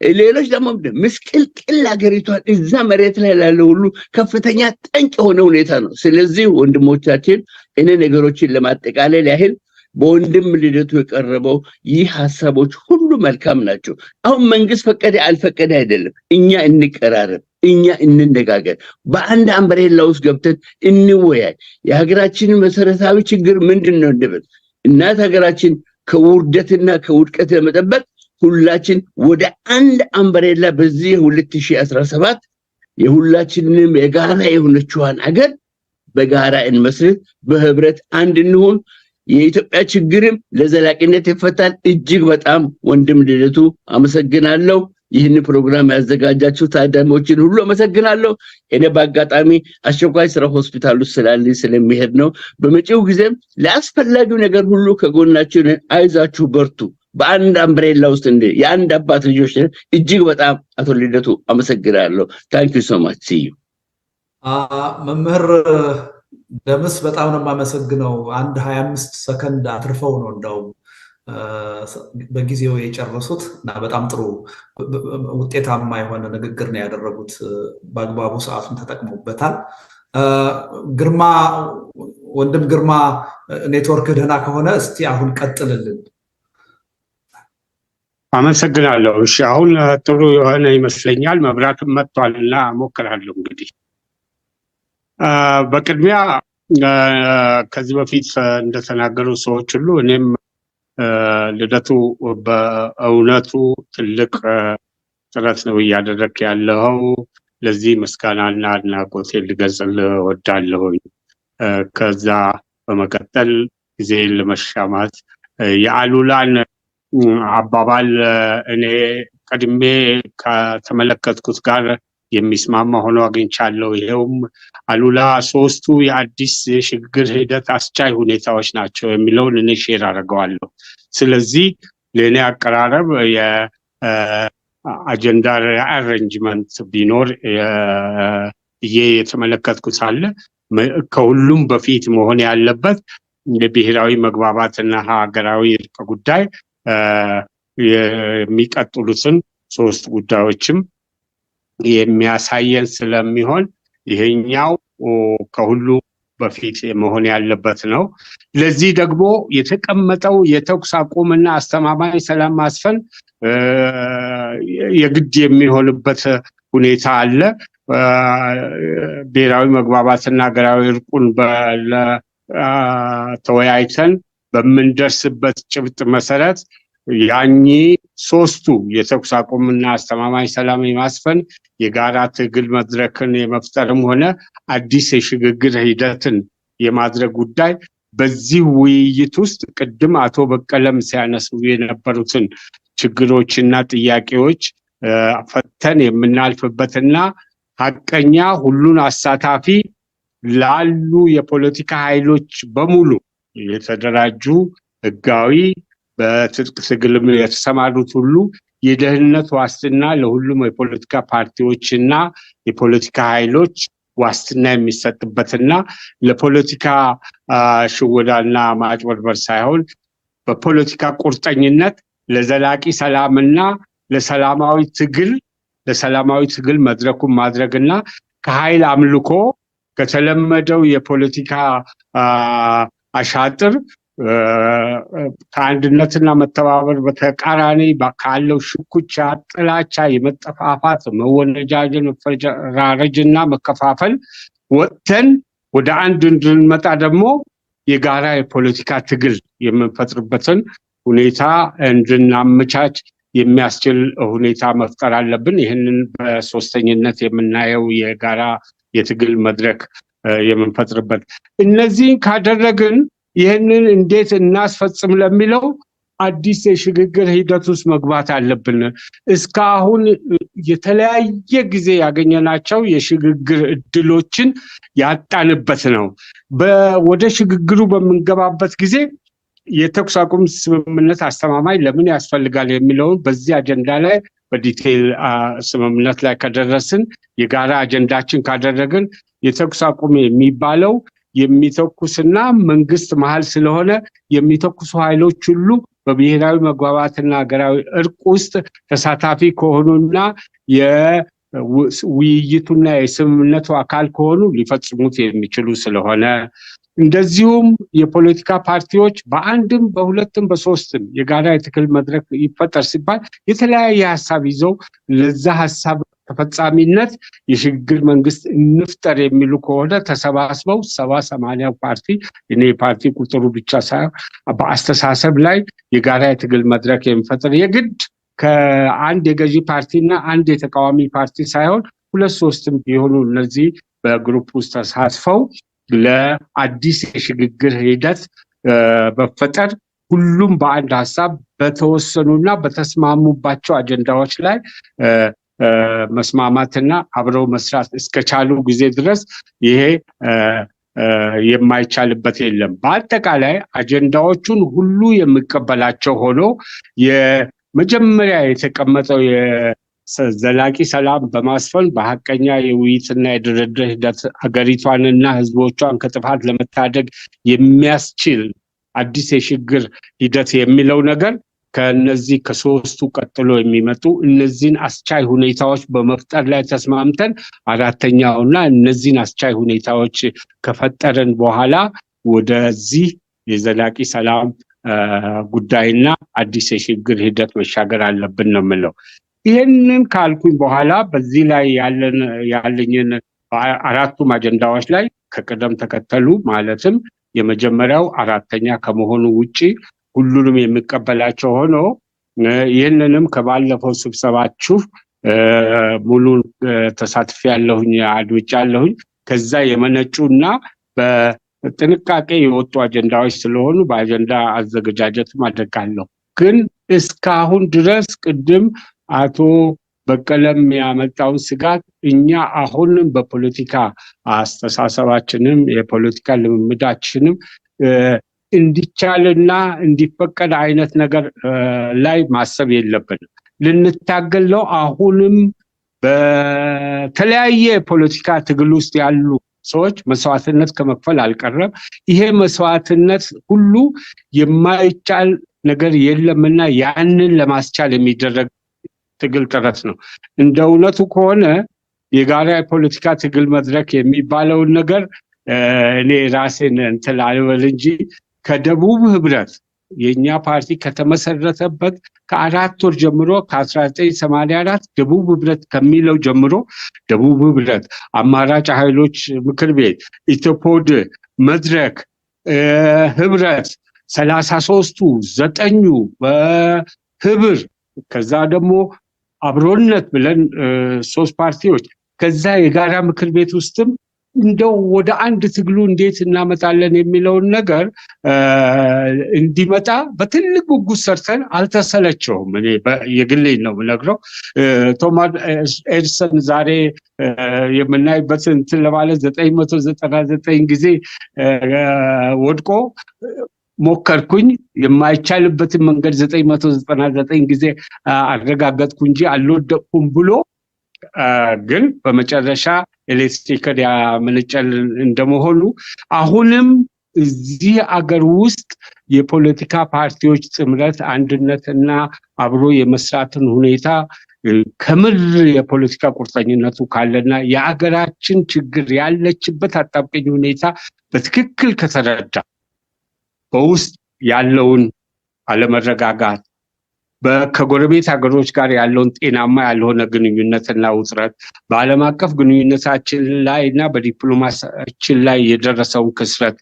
ሌሎች ደግሞ ምስቅልቅል ሀገሪቷን እዛ መሬት ላይ ላለ ሁሉ ከፍተኛ ጠንቅ የሆነ ሁኔታ ነው። ስለዚህ ወንድሞቻችን እኔ ነገሮችን ለማጠቃለል ያህል በወንድም ልደቱ የቀረበው ይህ ሐሳቦች ሁሉ መልካም ናቸው። አሁን መንግስት ፈቀደ አልፈቀደ አይደለም፣ እኛ እንቀራረብ፣ እኛ እንነጋገር፣ በአንድ አምብሬላ ውስጥ ገብተን እንወያይ። የሀገራችንን መሰረታዊ ችግር ምንድነው እንበል። እናት ሀገራችን ከውርደትና ከውድቀት ለመጠበቅ ሁላችን ወደ አንድ አምብሬላ በዚህ 2017 የሁላችንንም የጋራ የሆነችዋን ሀገር በጋራ እንመስርት፣ በህብረት አንድ እንሁን። የኢትዮጵያ ችግርም ለዘላቂነት ይፈታል። እጅግ በጣም ወንድም ልደቱ አመሰግናለሁ። ይህን ፕሮግራም ያዘጋጃችሁ ታዳሚዎችን ሁሉ አመሰግናለሁ። እኔ በአጋጣሚ አስቸኳይ ስራ ሆስፒታል ውስጥ ስላለኝ ስለሚሄድ ነው። በመጪው ጊዜም ለአስፈላጊው ነገር ሁሉ ከጎናችን አይዛችሁ በርቱ። በአንድ አምብሬላ ውስጥ የአንድ አባት ልጆች ነን። እጅግ በጣም አቶ ልደቱ አመሰግናለሁ። ታንክ ዩ ሶ ማች ሲ ዩ መምህር ደምስ በጣም ነው የማመሰግነው። አንድ 25 ሰከንድ አትርፈው ነው እንደውም በጊዜው የጨረሱት እና በጣም ጥሩ ውጤታማ የሆነ ንግግር ነው ያደረጉት። በአግባቡ ሰዓቱን ተጠቅመውበታል። ግርማ ወንድም ግርማ ኔትወርክ ደህና ከሆነ እስቲ አሁን ቀጥልልን። አመሰግናለሁ። እሺ አሁን ጥሩ የሆነ ይመስለኛል። መብራትም መጥቷልና እሞክራለሁ። እንግዲህ በቅድሚያ ከዚህ በፊት እንደተናገሩ ሰዎች ሁሉ እኔም ልደቱ በእውነቱ ትልቅ ጥረት ነው እያደረክ ያለው። ለዚህ ምስጋናና አድናቆቴን ልገልጽልህ እወዳለሁኝ። ከዛ በመቀጠል ጊዜ ለመሻማት የአሉላን አባባል እኔ ቀድሜ ከተመለከትኩት ጋር የሚስማማ ሆኖ አግኝቻለሁ። ይሄውም አሉላ ሶስቱ የአዲስ የሽግግር ሂደት አስቻይ ሁኔታዎች ናቸው የሚለውን እኔ ሼር አደርገዋለሁ። ስለዚህ ለእኔ አቀራረብ የአጀንዳ አሬንጅመንት ቢኖር የተመለከትኩት አለ። ከሁሉም በፊት መሆን ያለበት የብሔራዊ መግባባትና ሀገራዊ እርቅ ጉዳይ የሚቀጥሉትን ሶስት ጉዳዮችም የሚያሳየን ስለሚሆን ይሄኛው ከሁሉ በፊት መሆን ያለበት ነው። ለዚህ ደግሞ የተቀመጠው የተኩስ አቁምና አስተማማኝ ሰላም ማስፈን የግድ የሚሆንበት ሁኔታ አለ። ብሔራዊ መግባባትና ሀገራዊ እርቁን ተወያይተን በምንደርስበት ጭብጥ መሰረት ያኚ ሶስቱ የተኩስ አቁምና አስተማማኝ ሰላም የማስፈን የጋራ ትግል መድረክን የመፍጠርም ሆነ አዲስ የሽግግር ሂደትን የማድረግ ጉዳይ በዚህ ውይይት ውስጥ ቅድም አቶ በቀለም ሲያነሱ የነበሩትን ችግሮችና ጥያቄዎች ፈተን የምናልፍበትና ሀቀኛ ሁሉን አሳታፊ ላሉ የፖለቲካ ኃይሎች በሙሉ የተደራጁ ህጋዊ በትጥቅ ትግልም የተሰማሩት ሁሉ የደህንነት ዋስትና ለሁሉም የፖለቲካ ፓርቲዎችና የፖለቲካ ኃይሎች ዋስትና የሚሰጥበትና ለፖለቲካ ሽወዳና ማጭበርበር ሳይሆን በፖለቲካ ቁርጠኝነት ለዘላቂ ሰላምና ለሰላማዊ ትግል መድረኩን ማድረግና ከኃይል አምልኮ ከተለመደው የፖለቲካ አሻጥር ከአንድነትና መተባበር በተቃራኒ ካለው ሽኩቻ፣ ጥላቻ፣ የመጠፋፋት፣ መወነጃጀል፣ መፈራረጅና መከፋፈል ወጥተን ወደ አንድ እንድንመጣ ደግሞ የጋራ የፖለቲካ ትግል የምንፈጥርበትን ሁኔታ እንድናመቻች የሚያስችል ሁኔታ መፍጠር አለብን። ይህንን በሶስተኝነት የምናየው የጋራ የትግል መድረክ የምንፈጥርበት። እነዚህን ካደረግን ይህንን እንዴት እናስፈጽም ለሚለው አዲስ የሽግግር ሂደት ውስጥ መግባት አለብን። እስካሁን የተለያየ ጊዜ ያገኘናቸው የሽግግር እድሎችን ያጣንበት ነው። ወደ ሽግግሩ በምንገባበት ጊዜ የተኩስ አቁም ስምምነት አስተማማኝ ለምን ያስፈልጋል የሚለውን በዚህ አጀንዳ ላይ በዲቴል ስምምነት ላይ ከደረስን የጋራ አጀንዳችን ካደረግን የተኩስ አቁም የሚባለው የሚተኩስና መንግስት መሃል ስለሆነ የሚተኩሱ ኃይሎች ሁሉ በብሔራዊ መግባባትና ሀገራዊ እርቅ ውስጥ ተሳታፊ ከሆኑና የውይይቱና የስምምነቱ አካል ከሆኑ ሊፈጽሙት የሚችሉ ስለሆነ እንደዚሁም የፖለቲካ ፓርቲዎች በአንድም በሁለትም በሶስትም የጋራ የትግል መድረክ ይፈጠር ሲባል የተለያየ ሀሳብ ይዘው ለዛ ሀሳብ ተፈጻሚነት የሽግግር መንግስት እንፍጠር የሚሉ ከሆነ ተሰባስበው 70-80 ፓርቲ እኔ የፓርቲ ቁጥሩ ብቻ ሳይሆን በአስተሳሰብ ላይ የጋራ የትግል መድረክ የሚፈጠር የግድ ከአንድ የገዢ ፓርቲና አንድ የተቃዋሚ ፓርቲ ሳይሆን 2-3ም ቢሆኑ እነዚህ በግሩፕ ውስጥ ተሳትፈው ለአዲስ የሽግግር ሂደት በፈጠር ሁሉም በአንድ ሀሳብ በተወሰኑና በተስማሙባቸው አጀንዳዎች ላይ መስማማትና አብረው መስራት እስከቻሉ ጊዜ ድረስ ይሄ የማይቻልበት የለም። በአጠቃላይ አጀንዳዎቹን ሁሉ የሚቀበላቸው ሆኖ የመጀመሪያ የተቀመጠው ዘላቂ ሰላም በማስፈን በሐቀኛ የውይይትና የድርድር ሂደት ሀገሪቷንና ህዝቦቿን ከጥፋት ለመታደግ የሚያስችል አዲስ የሽግግር ሂደት የሚለው ነገር ከነዚህ ከሶስቱ ቀጥሎ የሚመጡ እነዚህን አስቻይ ሁኔታዎች በመፍጠር ላይ ተስማምተን አራተኛውና እነዚህን አስቻይ ሁኔታዎች ከፈጠረን በኋላ ወደዚህ የዘላቂ ሰላም ጉዳይና አዲስ የሽግግር ሂደት መሻገር አለብን ነው የምለው። ይህንን ካልኩኝ በኋላ በዚህ ላይ ያለኝን አራቱም አጀንዳዎች ላይ ከቅደም ተከተሉ ማለትም የመጀመሪያው አራተኛ ከመሆኑ ውጪ ሁሉንም የሚቀበላቸው ሆኖ ይህንንም ከባለፈው ስብሰባችሁ ሙሉ ተሳትፊ ያለሁኝ አድምጫ ያለሁኝ ከዛ የመነጩና በጥንቃቄ የወጡ አጀንዳዎች ስለሆኑ በአጀንዳ አዘገጃጀትም አደርጋለሁ። ግን እስካሁን ድረስ ቅድም አቶ በቀለም ያመጣውን ስጋት እኛ አሁንም በፖለቲካ አስተሳሰባችንም የፖለቲካ ልምምዳችንም እንዲቻልና እንዲፈቀድ አይነት ነገር ላይ ማሰብ የለብንም። ልንታገለው አሁንም በተለያየ ፖለቲካ ትግል ውስጥ ያሉ ሰዎች መስዋዕትነት ከመክፈል አልቀረም። ይሄ መስዋዕትነት ሁሉ የማይቻል ነገር የለምና ያንን ለማስቻል የሚደረግ ትግል ጥረት ነው። እንደ እውነቱ ከሆነ የጋራ የፖለቲካ ትግል መድረክ የሚባለውን ነገር እኔ ራሴን እንትን አልበል እንጂ ከደቡብ ህብረት የኛ ፓርቲ ከተመሰረተበት ከ4 ወር ጀምሮ ከ1984 ደቡብ ህብረት ከሚለው ጀምሮ ደቡብ ህብረት፣ አማራጭ ኃይሎች ምክር ቤት፣ ኢትዮፖድ፣ መድረክ፣ ህብረት 33ቱ 9ኙ በህብር ከዛ ደግሞ አብሮነት ብለን 3 ፓርቲዎች ከዛ የጋራ ምክር ቤት ውስጥም እንደው ወደ አንድ ትግሉ እንዴት እናመጣለን የሚለውን ነገር እንዲመጣ በትልቅ ጉጉት ሰርተን አልተሰለቸውም። እኔ የግሌን ነው የምነግረው። ቶማስ ኤዲሰን ዛሬ የምናይበት እንትን ለማለት 999 ጊዜ ወድቆ ሞከርኩኝ። የማይቻልበትን መንገድ 999 ጊዜ አረጋገጥኩ እንጂ አልወደቅኩም ብሎ ግን በመጨረሻ ኤሌክትሪክን ያመነጨል እንደመሆኑ አሁንም እዚህ አገር ውስጥ የፖለቲካ ፓርቲዎች ጥምረት አንድነትና አብሮ የመስራትን ሁኔታ ከምር የፖለቲካ ቁርጠኝነቱ ካለና የአገራችን ችግር ያለችበት አጣብቂኝ ሁኔታ በትክክል ከተረዳ በውስጥ ያለውን አለመረጋጋት ከጎረቤት ሀገሮች ጋር ያለውን ጤናማ ያልሆነ ግንኙነትና ውጥረት በዓለም አቀፍ ግንኙነታችን ላይ እና በዲፕሎማሲያችን ላይ የደረሰውን ክስረት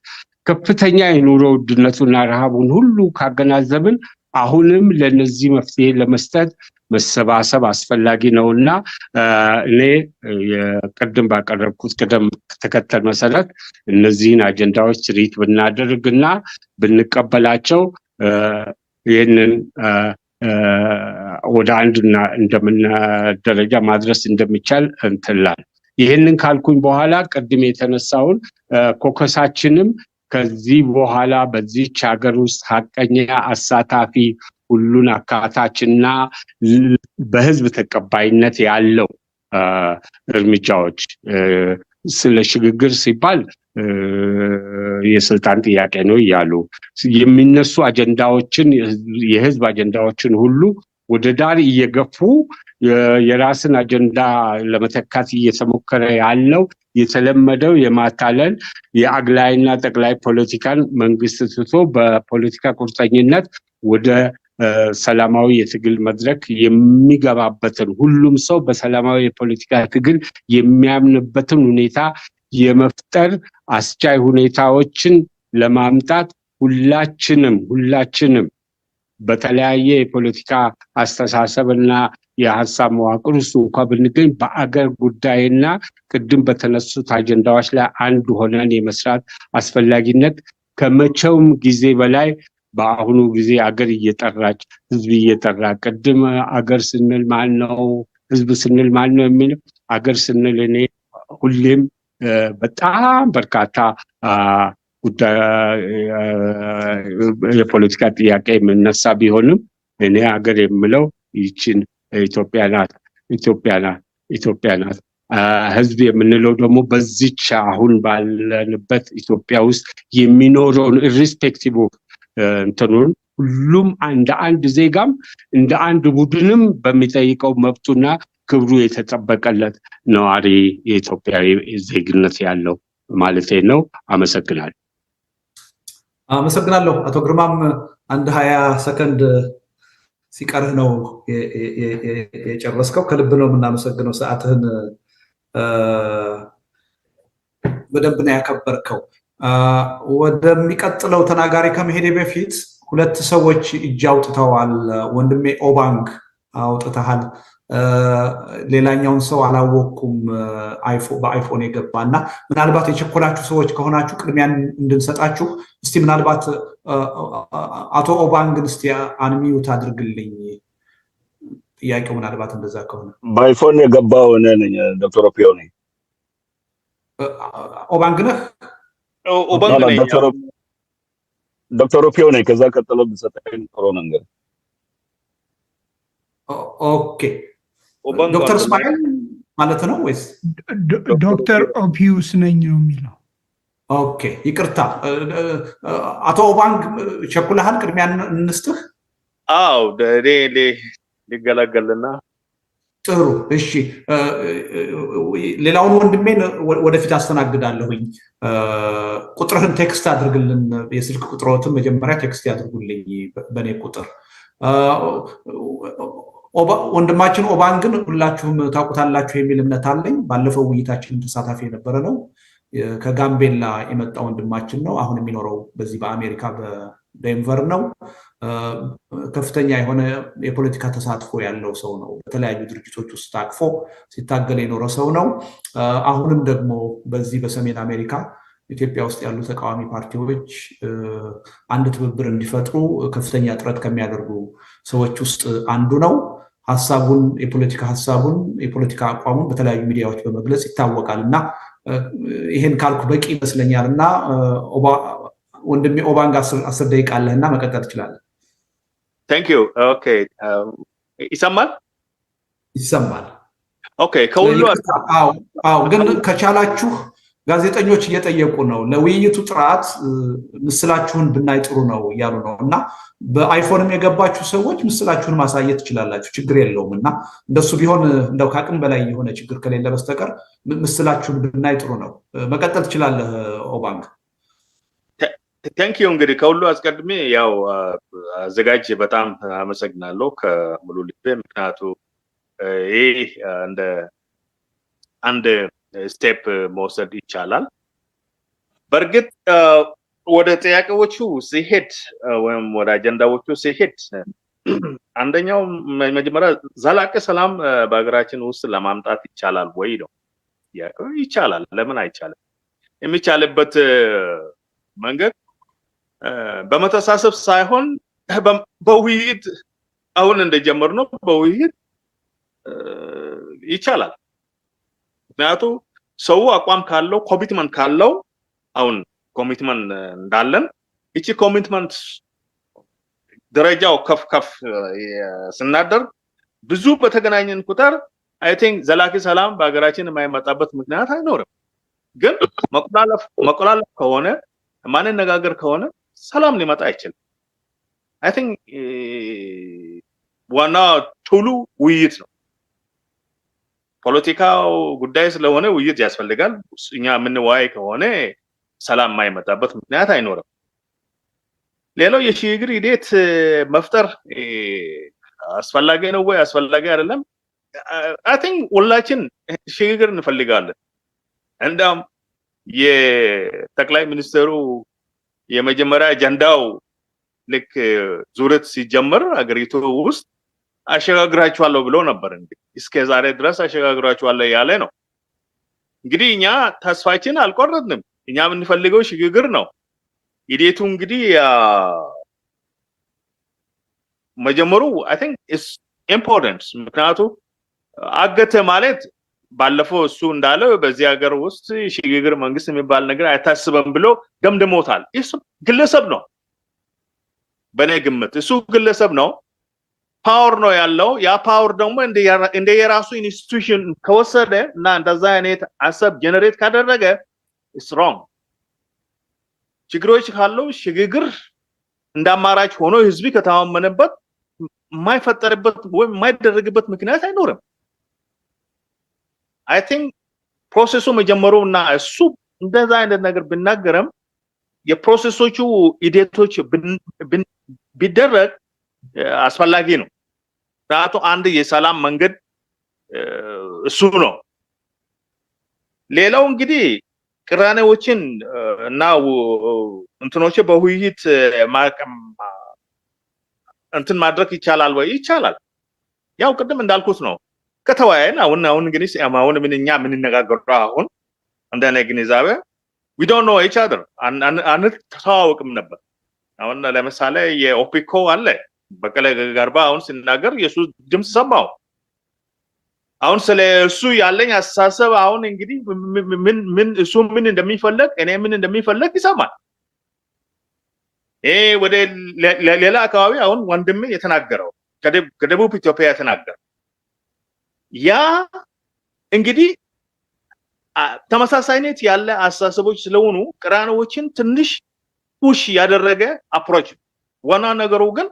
ከፍተኛ የኑሮ ውድነቱና ረሃቡን ሁሉ ካገናዘብን አሁንም ለነዚህ መፍትሄ ለመስጠት መሰባሰብ አስፈላጊ ነውና እኔ የቀደም ባቀረብኩት ቅደም ተከተል መሰረት እነዚህን አጀንዳዎች ትሪት ብናደርግና ብንቀበላቸው ይህንን ወደ አንድና ደረጃ ማድረስ እንደሚቻል እንትላል። ይህንን ካልኩኝ በኋላ ቅድም የተነሳውን ኮከሳችንም ከዚህ በኋላ በዚህች ሀገር ውስጥ ሀቀኛ አሳታፊ ሁሉን አካታችና በህዝብ ተቀባይነት ያለው እርምጃዎች ስለ ሽግግር ሲባል የስልጣን ጥያቄ ነው እያሉ የሚነሱ አጀንዳዎችን የህዝብ አጀንዳዎችን ሁሉ ወደ ዳር እየገፉ የራስን አጀንዳ ለመተካት እየተሞከረ ያለው የተለመደው የማታለል የአግላይና ጠቅላይ ፖለቲካን መንግስት ትቶ በፖለቲካ ቁርጠኝነት ወደ ሰላማዊ የትግል መድረክ የሚገባበትን ሁሉም ሰው በሰላማዊ የፖለቲካ ትግል የሚያምንበትን ሁኔታ የመፍጠር አስቻይ ሁኔታዎችን ለማምጣት ሁላችንም በተለያየ የፖለቲካ አስተሳሰብና የሐሳብ መዋቅር ውስጥ እንኳን ብንገኝ በአገር ጉዳይና ቅድም በተነሱት አጀንዳዎች ላይ አንድ ሆነን የመስራት አስፈላጊነት ከመቼውም ጊዜ በላይ በአሁኑ ጊዜ አገር እየጠራች ህዝብ እየጠራ ቅድም አገር ስንል ማን ነው ህዝብ ስንል ማን ነው የሚለው አገር ስንል እኔ ሁሌም በጣም በርካታ የፖለቲካ ጥያቄ የምነሳ ቢሆንም እኔ አገር የምለው ይችን ኢትዮጵያ ናት ህዝብ የምንለው ደግሞ በዚች አሁን ባለንበት ኢትዮጵያ ውስጥ የሚኖረውን ኢሪስፔክቲቭ እንትኑን ሁሉም እንደ አንድ ዜጋም እንደ አንድ ቡድንም በሚጠይቀው መብቱና ክብሩ የተጠበቀለት ነዋሪ የኢትዮጵያዊ ዜግነት ያለው ማለቴ ነው። አመሰግናለሁ። አቶ ግርማም አንድ 20 ሰከንድ ሲቀርህ ነው የጨረስከው። ከልብ ነው የምናመሰግነው። ሰዓትህን በደንብ ነው ያከበርከው። ወደሚቀጥለው ተናጋሪ ከመሄዴ በፊት ሁለት ሰዎች እጅ አውጥተዋል። ወንድሜ ኦባንግ አውጥተሃል። ሌላኛውን ሰው አላወቅኩም በአይፎን የገባ እና ምናልባት የቸኮላችሁ ሰዎች ከሆናችሁ ቅድሚያን እንድንሰጣችሁ እስቲ ምናልባት አቶ ኦባንግን እስቲ አንሚዩት አድርግልኝ። ጥያቄው ምናልባት እንደዛ ከሆነ በአይፎን የገባው እኔ ነኝ። ዶክተር ኦፒዮ ነኝ። ኦባንግ ነህ? ኦባንግ ነኝ። ዶክተር ኦፒዮ ነኝ። ከዛ ቀጥሎ ብትሰጠኝ ጥሩ ነገር። ኦኬ ዶክተር እስማኤል ማለት ነው ወይስ ዶክተር ኦፒዩስ ነኝ ነው የሚለው? ኦኬ ይቅርታ። አቶ ኦባንግ ቸኩለሃል፣ ቅድሚያ እንስጥህ። አዎ ሊገላገልና ጥሩ እሺ። ሌላውን ወንድሜን ወደፊት አስተናግዳለሁኝ። ቁጥርህን ቴክስት አድርግልን። የስልክ ቁጥሮትን መጀመሪያ ቴክስት ያድርጉልኝ በእኔ ቁጥር። ወንድማችን ኦባንግን ሁላችሁም ታውቁታላችሁ የሚል እምነት አለኝ። ባለፈው ውይይታችን ተሳታፊ የነበረ ነው። ከጋምቤላ የመጣ ወንድማችን ነው። አሁን የሚኖረው በዚህ በአሜሪካ በዴንቨር ነው። ከፍተኛ የሆነ የፖለቲካ ተሳትፎ ያለው ሰው ነው። በተለያዩ ድርጅቶች ውስጥ ታቅፎ ሲታገል የኖረ ሰው ነው። አሁንም ደግሞ በዚህ በሰሜን አሜሪካ ኢትዮጵያ ውስጥ ያሉ ተቃዋሚ ፓርቲዎች አንድ ትብብር እንዲፈጥሩ ከፍተኛ ጥረት ከሚያደርጉ ሰዎች ውስጥ አንዱ ነው። የፖለቲካ አቋሙን በተለያዩ ሚዲያዎች በመግለጽ ይታወቃል እና ይሄን ካልኩ በቂ ይመስለኛል እና ወንድሜ ኦባንግ 10 ደቂቃ አለህና መቀጠል ትችላለህ። ታንክ ዩ። ኦኬ ይሰማል? ኦኬ ከሁሉ ግን ከቻላችሁ ጋዜጠኞች እየጠየቁ ነው። ለውይይቱ ጥራት ምስላችሁን ብናይ ጥሩ ነው እያሉ ነው እና በአይፎንም የገባችሁ ሰዎች ምስላችሁን ማሳየት ትችላላችሁ፣ ችግር የለውም እና እንደሱ ቢሆን እንደው ከአቅም በላይ የሆነ ችግር ከሌለ በስተቀር ምስላችሁን ብናይ ጥሩ ነው። መቀጠል ትችላለህ ኦባንግ። ታንክ ዩ። እንግዲህ ከሁሉ አስቀድሜ ያው አዘጋጅ በጣም አመሰግናለሁ ከሙሉ ልቤ። ምክንያቱ ይህ እንደ አንድ ስቴፕ መውሰድ ይቻላል። በእርግጥ ወደ ጥያቄዎቹ ሲሄድ ወይም ወደ አጀንዳዎቹ ሲሄድ አንደኛው መጀመሪያ ዘላቂ ሰላም በሀገራችን ውስጥ ለማምጣት ይቻላል ወይ ነው። ይቻላል። ለምን አይቻልም? የሚቻልበት መንገድ በመተሳሰብ ሳይሆን በውይይት አሁን እንደጀመርነው በውይይት ይቻላል። ምክንያቱ ሰው አቋም ካለው ኮሚትመንት ካለው አሁን ኮሚትመንት እንዳለን እቺ ኮሚትመንት ደረጃው ከፍ ስናደርግ ብዙ በተገናኘን ቁጥር አይ ቲንክ ዘላቂ ሰላም በሀገራችን የማይመጣበት ምክንያት አይኖርም። ግን መቆላለፍ ከሆነ ማንነጋገር ከሆነ ሰላም ሊመጣ አይችልም። አይ ቲንክ ዋና ቱሉ ውይይት ነው። ፖለቲካው ጉዳይ ስለሆነ ውይይት ያስፈልጋል። እኛ የምንወያይ ከሆነ ሰላም የማይመጣበት ምክንያት አይኖርም። ሌላው የሽግግር ሂደት መፍጠር አስፈላጊ ነው ወይ አስፈላጊ አይደለም? አይ ቲንክ ሁላችን ሽግግር እንፈልጋለን። እንደም የጠቅላይ ሚኒስትሩ የመጀመሪያ አጀንዳው ልክ ዙረት ሲጀመር አገሪቱ ውስጥ አሸጋግራቸዋለሁ ብሎ ነበር። እንግዲህ እስከ ዛሬ ድረስ አሸጋግራቸዋለሁ ያለ ነው። እንግዲህ እኛ ተስፋችን አልቆረጥንም። እኛ የምንፈልገው ሽግግር ነው። ሂደቱ እንግዲህ መጀመሩ አይ ቲንክ ኢስ ኢምፖርታንት። ምክንያቱም አገተ ማለት ባለፈው እሱ እንዳለው በዚህ ሀገር ውስጥ ሽግግር መንግስት የሚባል ነገር አይታስብም ብሎ ገምድሞታል። እሱ ግለሰብ ነው። በኔ ግምት እሱ ግለሰብ ነው። ፓወር ነው ያለው። ያ ፓወር ደግሞ እንደ የራሱ ኢንስቲትዩሽን ከወሰደ እና እንደዛ አይነት ሀሳብ ጀነሬት ካደረገ ኢስ ሮንግ። ችግሮች ካለው ሽግግር እንዳማራጭ ሆኖ ህዝብ ከተማመነበት የማይፈጠርበት ወይ የማይደረግበት ምክንያት አይኖርም። አይ ቲንክ ፕሮሰሱ መጀመሩ እና እሱ እንደዛ አይነት ነገር ብናገርም የፕሮሰሶቹ ሂደቶች ቢደረግ አስፈላጊ ነው። ምክንያቱም አንድ የሰላም መንገድ እሱ ነው። ሌላው እንግዲህ ቅራኔዎችን እና እንትኖች በውይይት እንትን ማድረግ ይቻላል ወይ? ይቻላል። ያው ቅድም እንዳልኩት ነው። ከተወያየን አሁን እንግዲህ አሁን ምንኛ የምንነጋገረው አሁን እንደኔ ግንዛቤ we don't know each other አንተዋወቅም ነበር። አሁን ለምሳሌ የኦፒኮ አለ በቀለ ገርባ አሁን ሲናገር የሱ ድምጽ ሰማው። አሁን ስለ እሱ ያለኝ አስተሳሰብ አሁን እንግዲህ ምን እሱ ምን እንደሚፈልግ እኔ ምን እንደሚፈልግ ይሰማል። ወደ ሌላ አካባቢ አሁን ወንድሜ የተናገረው ከደቡብ ኢትዮጵያ የተናገረው ያ እንግዲህ ተመሳሳይነት ያለ አስተሳሰቦች ስለሆኑ ቅራኔዎችን ትንሽ ፑሽ ያደረገ አፕሮች። ዋና ነገሩ ግን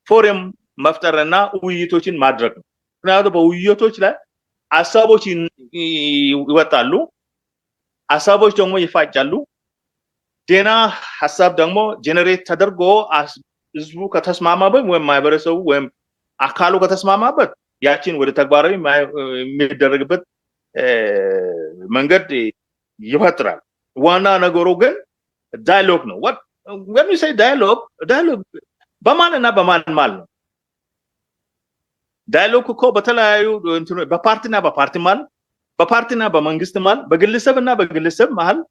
ፎረም መፍጠርና ውይይቶችን ማድረግ ነው። ምክንያቱም በውይይቶች ላይ ሀሳቦች ይወጣሉ፣ ሀሳቦች ደግሞ ይፋጫሉ። ዴና ሀሳብ ደግሞ ጀነሬት ተደርጎ ህዝቡ ከተስማማበት ወይም ማህበረሰቡ ወይም አካሉ ከተስማማበት ያችን ወደ ተግባራዊ የሚደረግበት መንገድ ይፈጥራል። ዋና ነገሩ ግን ዳያሎግ ነው። when we say dialogue በማንና በማን ማለት ነው? ዳያሎግ እኮ በተለያዩ በፓርቲና በፓርቲ ማለት በፓርቲና በመንግስት ማለት በግለሰብና በግለሰብ ማለት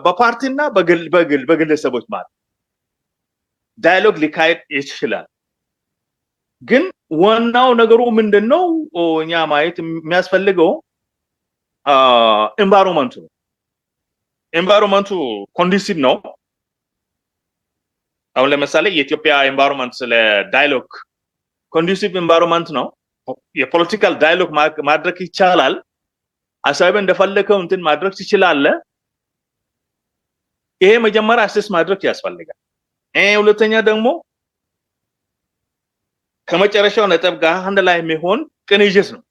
በፓርቲና በግለሰቦች ማለት ዳያሎግ ሊካሄድ ይችላል። ግን ዋናው ነገሩ ምንድነው? እኛ ማየት የሚያስፈልገው ኤንቫይሮንመንቱ ነው። ኤንቫይሮንመንቱ ኮንዲሲቭ ነው። አሁን ለምሳሌ የኢትዮጵያ ኤንቫይሮንመንት ስለ ዳያሎግ ኮንዲሲቭ ኤንቫይሮንመንት ነው። የፖለቲካል ዳያሎግ ማድረግ ይቻላል። ሀሳብን እንደፈለከው እንትን ማድረግ ትችላለህ። ይሄ መጀመሪያ አሰስ ማድረግ ያስፈልጋል። ሁለተኛ ደግሞ ከመጨረሻው ነጥብ ጋር አንድ ላይ የሚሆን ቅንጅት ነው።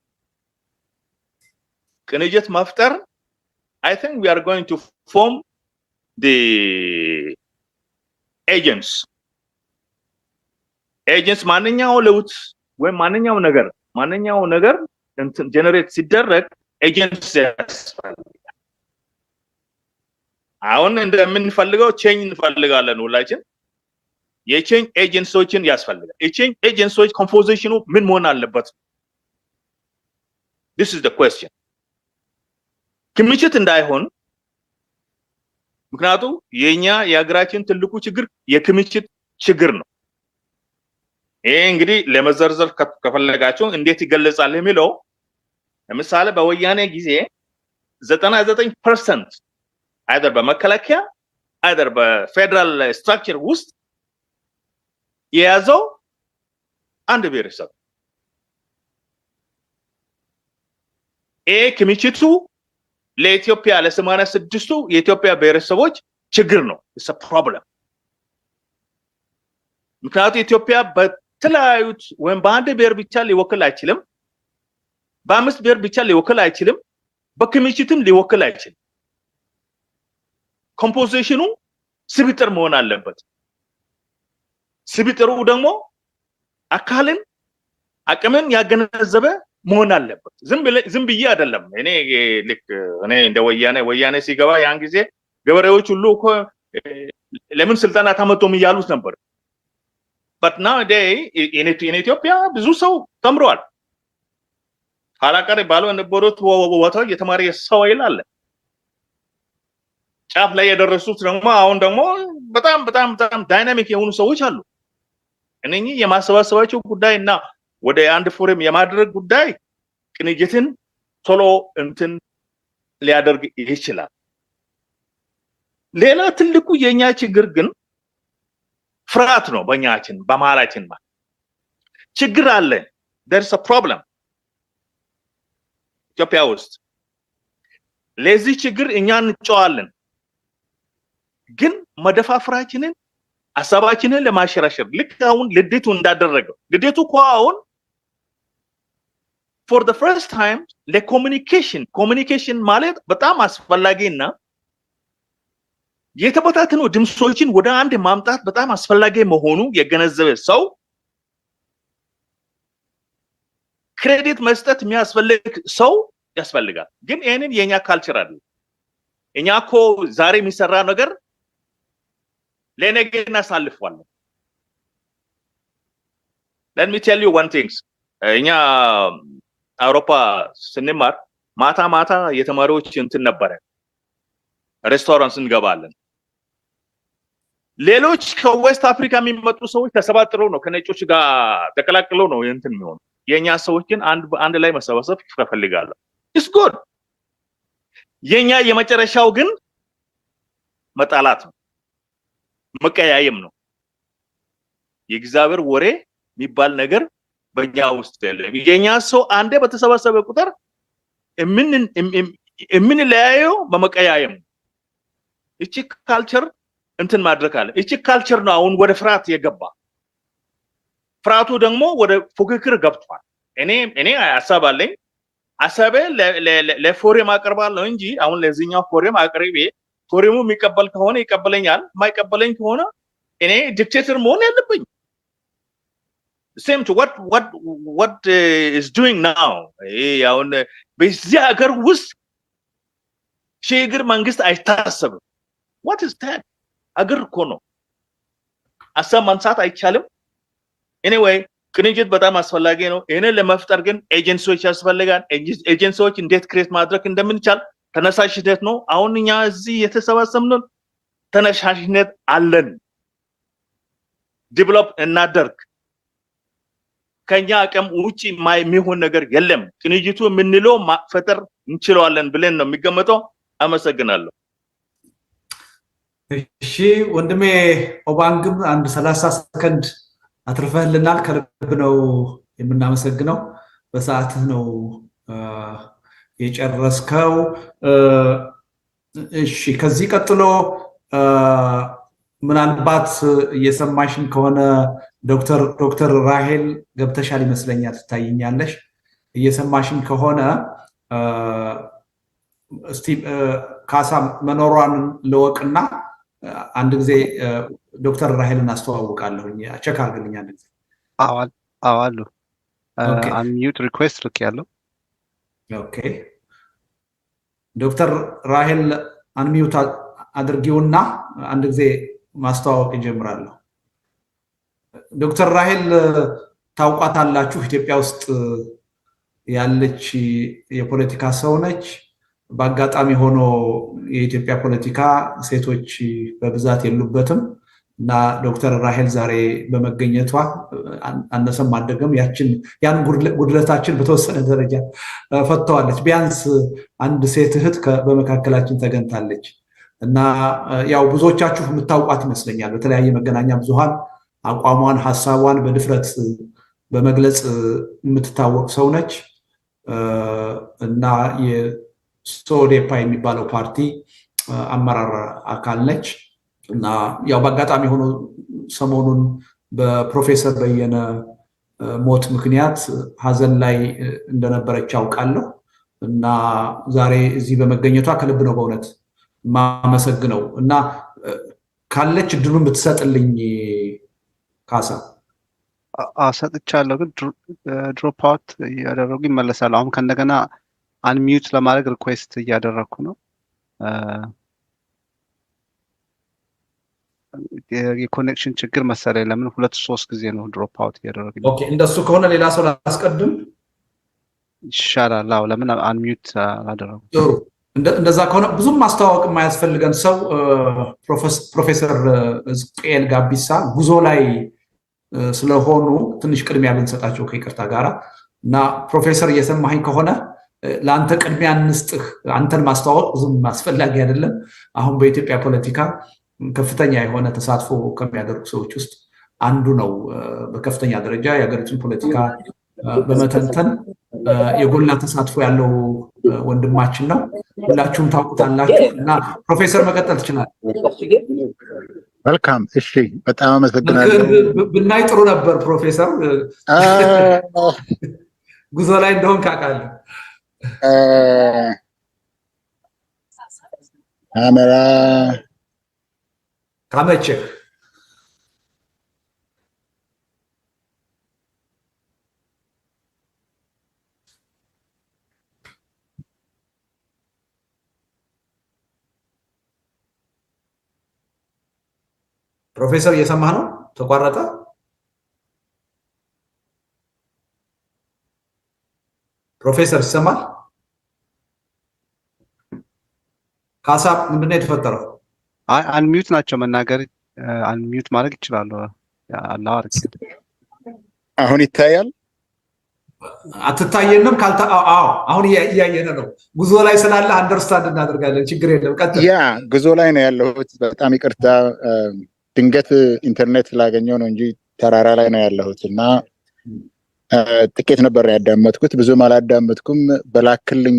ቅንጅት መፍጠር I think we are going to form the agents ማንኛው ለውጥ ወይ ማንኛው ነገር ጀነሬት ሲደረግ ኤጀንትስ ያስፈልጋል። አሁን እንደምንፈልገው ቼንጅ እንፈልጋለን ሁላችን። የቼንጅ ኤጀንሲዎችን ያስፈልጋል። የቼንጅ ኤጀንሲዎች ኮምፖዚሽኑ ምን መሆን አለበት? this is the question። ክምችት እንዳይሆን። ምክንያቱም የሀገራችን ትልቁ ችግር የክምችት ችግር ነው። ይሄ እንግዲህ ለመዘርዘር ከፈለጋችሁ እንዴት ይገለጻል የሚለው ለምሳሌ በወያኔ ጊዜ 99% አይደር በመከላከያ አይደር በፌደራል ስትራክቸር ውስጥ የያዘው አንድ ብሔረሰብ ክምችቱ ለኢትዮጵያ ለ86ቱ የኢትዮጵያ ብሔረሰቦች ችግር ነው። it's a problem ምክንያቱም ኢትዮጵያ በተለያዩት ወይም በአንድ ብሔር ብቻ ሊወክል አይችልም፣ በአምስት ብሔር ብቻ ሊወክል አይችልም፣ በክምችትም ሊወክል አይችልም። ኮምፖዚሽኑ ስብጥር መሆን አለበት። ስብጥሩ ደግሞ አካልን አቅምን ያገናዘበ መሆን አለበት። ዝም ብዬ አይደለም። እኔ እንደ ወያኔ ሲገባ ያን ጊዜ ገበሬዎች ሁሉ እኮ ለምን ስልጣን አታመጡም እያሉት ነበር። but nowadays in Ethiopia ብዙ ሰው ተምሯል። ኋላቀር ባለው የነበሩት ወጣው የተማረ ሰው ይላል። ጫፍ ላይ የደረሱት ደግሞ አሁን ደግሞ በጣም ዳይናሚክ የሆኑ ሰዎች አሉ። እነኚህ የማሰባሰባቸው ጉዳይና ወደ አንድ ፎረም የማድረግ ጉዳይ ቅንጅትን ቶሎ እንትን ሊያደርግ ይችላል። ሌላ ትልቁ የኛ ችግር ግን ፍርሃት ነው። በመሃላችን ችግር አለ። there's a problem ኢትዮጵያ ውስጥ። ለዚህ ችግር እኛ እንጫዋለን፣ ግን መደፋፍራችንን ሐሳባችንን ለማሸራሸር ልክ አሁን ልደቱ እንዳደረገው ልደቱ እኮ አሁን for the first time ለኮሙኒኬሽን ማለት በጣም አስፈላጊና የተበታተኑ ድምጾችን ወደ አንድ ማምጣት በጣም አስፈላጊ መሆኑ የገነዘበ ሰው ክሬዲት መስጠት የሚያስፈልግ ሰው ያስፈልጋል። ግን ይሄንን የኛ ካልቸር አይደል። እኛ እኮ ዛሬ የሚሰራ ነገር ለነገ እናሳልፈዋለን። let me tell you one thing እኛ አውሮፓ ስንማር ማታ የተማሪዎች እንትን ነበረ፣ ሬስቶራንት እንገባለን። ሌሎች ከዌስት አፍሪካ የሚመጡ ሰዎች ተሰባጥረው ነው ከነጮች ጋር ተቀላቅለው ነው እንትን የሚሆኑ። የኛ ሰዎች ግን አንድ ላይ መሰባሰብ ይፈልጋሉ። it's good። የኛ የመጨረሻው ግን መጣላት ነው፣ መቀያየም ነው። የእግዚአብሔር ወሬ የሚባል ነገር በእኛ ውስጥ የለም። የኛ ሰው አንዴ በተሰባሰበ ቁጥር የምንለያየው በመቀያየም። እቺ ካልቸር እንትን ማድረግ አለ። እቺ ካልቸር ነው አሁን ወደ ፍርሃት የገባ። ፍርሃቱ ደግሞ ወደ ፉክክር ገብቷል። እኔ ሐሳብ አለኝ። ሐሳቤ ለፎረም አቀርባለሁ እንጂ አሁን ለዚህኛው ፎረም አቅርቤ ፎረሙ የሚቀበል ከሆነ ይቀበለኛል፣ የማይቀበለኝ ከሆነ እኔ ዲክቴተር መሆን ያለብኝ። same to what is doing now አሁን በዚህ ሀገር ውስጥ ሽግግር መንግስት አይታሰብም። what is that? አገር እኮ ነው። ሐሳብ ማንሳት አይቻልም። anyway ቅንጅት በጣም አስፈላጊ ነው። ይሄንን ለመፍጠር ግን ኤጀንሲዎች ያስፈልጋል። ኤጀንሲዎች እንዴት ክሬት ማድረግ እንደምንቻል ተነሳሽነት ነው። አሁን እኛ እዚህ የተሰባሰብነው ተነሳሽነት አለን። ዲቨሎፕ እናደርግ። ከኛ አቅም ውጪ የሚሆን ነገር የለም። ቅንጅቱ የምንለው ማፈጠር እንችላለን ብለን ነው የሚገመተው። አመሰግናለሁ። እሺ ወንድሜ ኦባንግም አንድ 30 ሰከንድ አትርፈህልናል። ከልብ ነው የምናመሰግነው። በሰዓትህ ነው የጨረስከው። እሺ ከዚህ ቀጥሎ ምናልባት እየሰማሽን ከሆነ ዶክተር ራሄል ገብተሻል ይመስለኛል፣ ትታይኛለሽ። እየሰማሽን ከሆነ እስቲ ካሳ መኖሯን ለወቅና አንድ ጊዜ ዶክተር ራሄልን አስተዋውቃለሁኝ። ቼክ አድርግልኝ አንድ ጊዜ። አዋሉ አንሚዩት ሪኩዌስት ልክ ያለው። ኦኬ ዶክተር ራሄል አንሚዩት አድርጊውና አንድ ጊዜ ማስተዋወቅ ይጀምራለሁ። ዶክተር ራሄል ታውቋታላችሁ። ኢትዮጵያ ውስጥ ያለች የፖለቲካ ሰው ነች። በአጋጣሚ ሆኖ የኢትዮጵያ ፖለቲካ ሴቶች በብዛት የሉበትም እና ዶክተር ራሄል ዛሬ በመገኘቷ አነሰም አደገም ያን ጉድለታችን በተወሰነ ደረጃ ፈተዋለች። ቢያንስ አንድ ሴት እህት በመካከላችን ተገኝታለች እና ያው ብዙዎቻችሁ የምታውቋት ይመስለኛል። በተለያየ መገናኛ ብዙሃን አቋሟን፣ ሐሳቧን በድፍረት በመግለጽ የምትታወቅ ሰው ነች እና የሶዴፓ የሚባለው ፓርቲ አመራር አካል ነች። እና ያው በአጋጣሚ ሆኖ ሰሞኑን በፕሮፌሰር በየነ ሞት ምክንያት ሀዘን ላይ እንደነበረች ያውቃለሁ። እና ዛሬ እዚህ በመገኘቷ ከልብ ነው በእውነት ማመሰግነው። እና ካለች እድሉን ብትሰጥልኝ ካሳ። ሰጥቻለሁ፣ ግን ድሮፕ አውት እያደረጉ ይመለሳሉ። አሁን ከእንደገና አንሚዩት ለማድረግ ሪኩዌስት እያደረግኩ ነው። የኮኔክሽን ችግር መሰለኝ። ለምን 2-3 ጊዜ ነው ድሮፕ አውት እያደረጉ። ኦኬ፣ እንደሱ ከሆነ ሌላ ሰው ላስቀድም ይሻላል። አዎ፣ ለምን አንሚዩት አላደረጉ? ጥሩ። እንደዛ ከሆነ ብዙም ማስተዋወቅ የማያስፈልገን ሰው ፕሮፌሰር ሕዝቅኤል ጋቢሳ ጉዞ ላይ ስለሆኑ ትንሽ ቅድሚያ ብንሰጣቸው ከይቅርታ ጋራ። እና ፕሮፌሰር እየሰማኸኝ ከሆነ ለአንተ ቅድሚያ እንስጥህ። አንተን ማስተዋወቅ ብዙም አስፈላጊ አይደለም። አሁን በኢትዮጵያ ፖለቲካ ከፍተኛ የሆነ ተሳትፎ ከሚያደርጉ ሰዎች ውስጥ አንዱ ነው። በከፍተኛ ደረጃ የሀገሪቱን ፖለቲካ በመተንተን የጎላ ተሳትፎ ያለው ወንድማችን ነው። ሁላችሁም ታውቁታላችሁ። እና ፕሮፌሰር መቀጠል ትችላለህ። መልካም። እሺ፣ በጣም አመሰግናለሁ። ብናይ ጥሩ ነበር ፕሮፌሰር፣ ጉዞ ላይ እንደሆን ካውቃለሁ። ካሜራ ካመችህ ፕሮፌሰር እየሰማህ ነው? ተቋረጠ? ፕሮፌሰር ይሰማል? ካሳ ምንድነው የተፈጠረው? አንሚዩት ናቸው መናገር፣ አንሚዩት ማድረግ ይችላሉ። አላህ አርክ። አሁን ይታያል? አትታየንም? አሁን እያየነ ነው። ጉዞ ላይ ስላለ አንደርስታንድ እናደርጋለን። ችግር የለም፣ ቀጥል። ያ ጉዞ ላይ ነው ያለሁት። በጣም ይቅርታ፣ ድንገት ኢንተርኔት ስላገኘው ነው እንጂ ተራራ ላይ ነው ያለሁት እና ጥቂት ነበር ያዳመጥኩት፣ ብዙም አላዳመጥኩም። በላክልኝ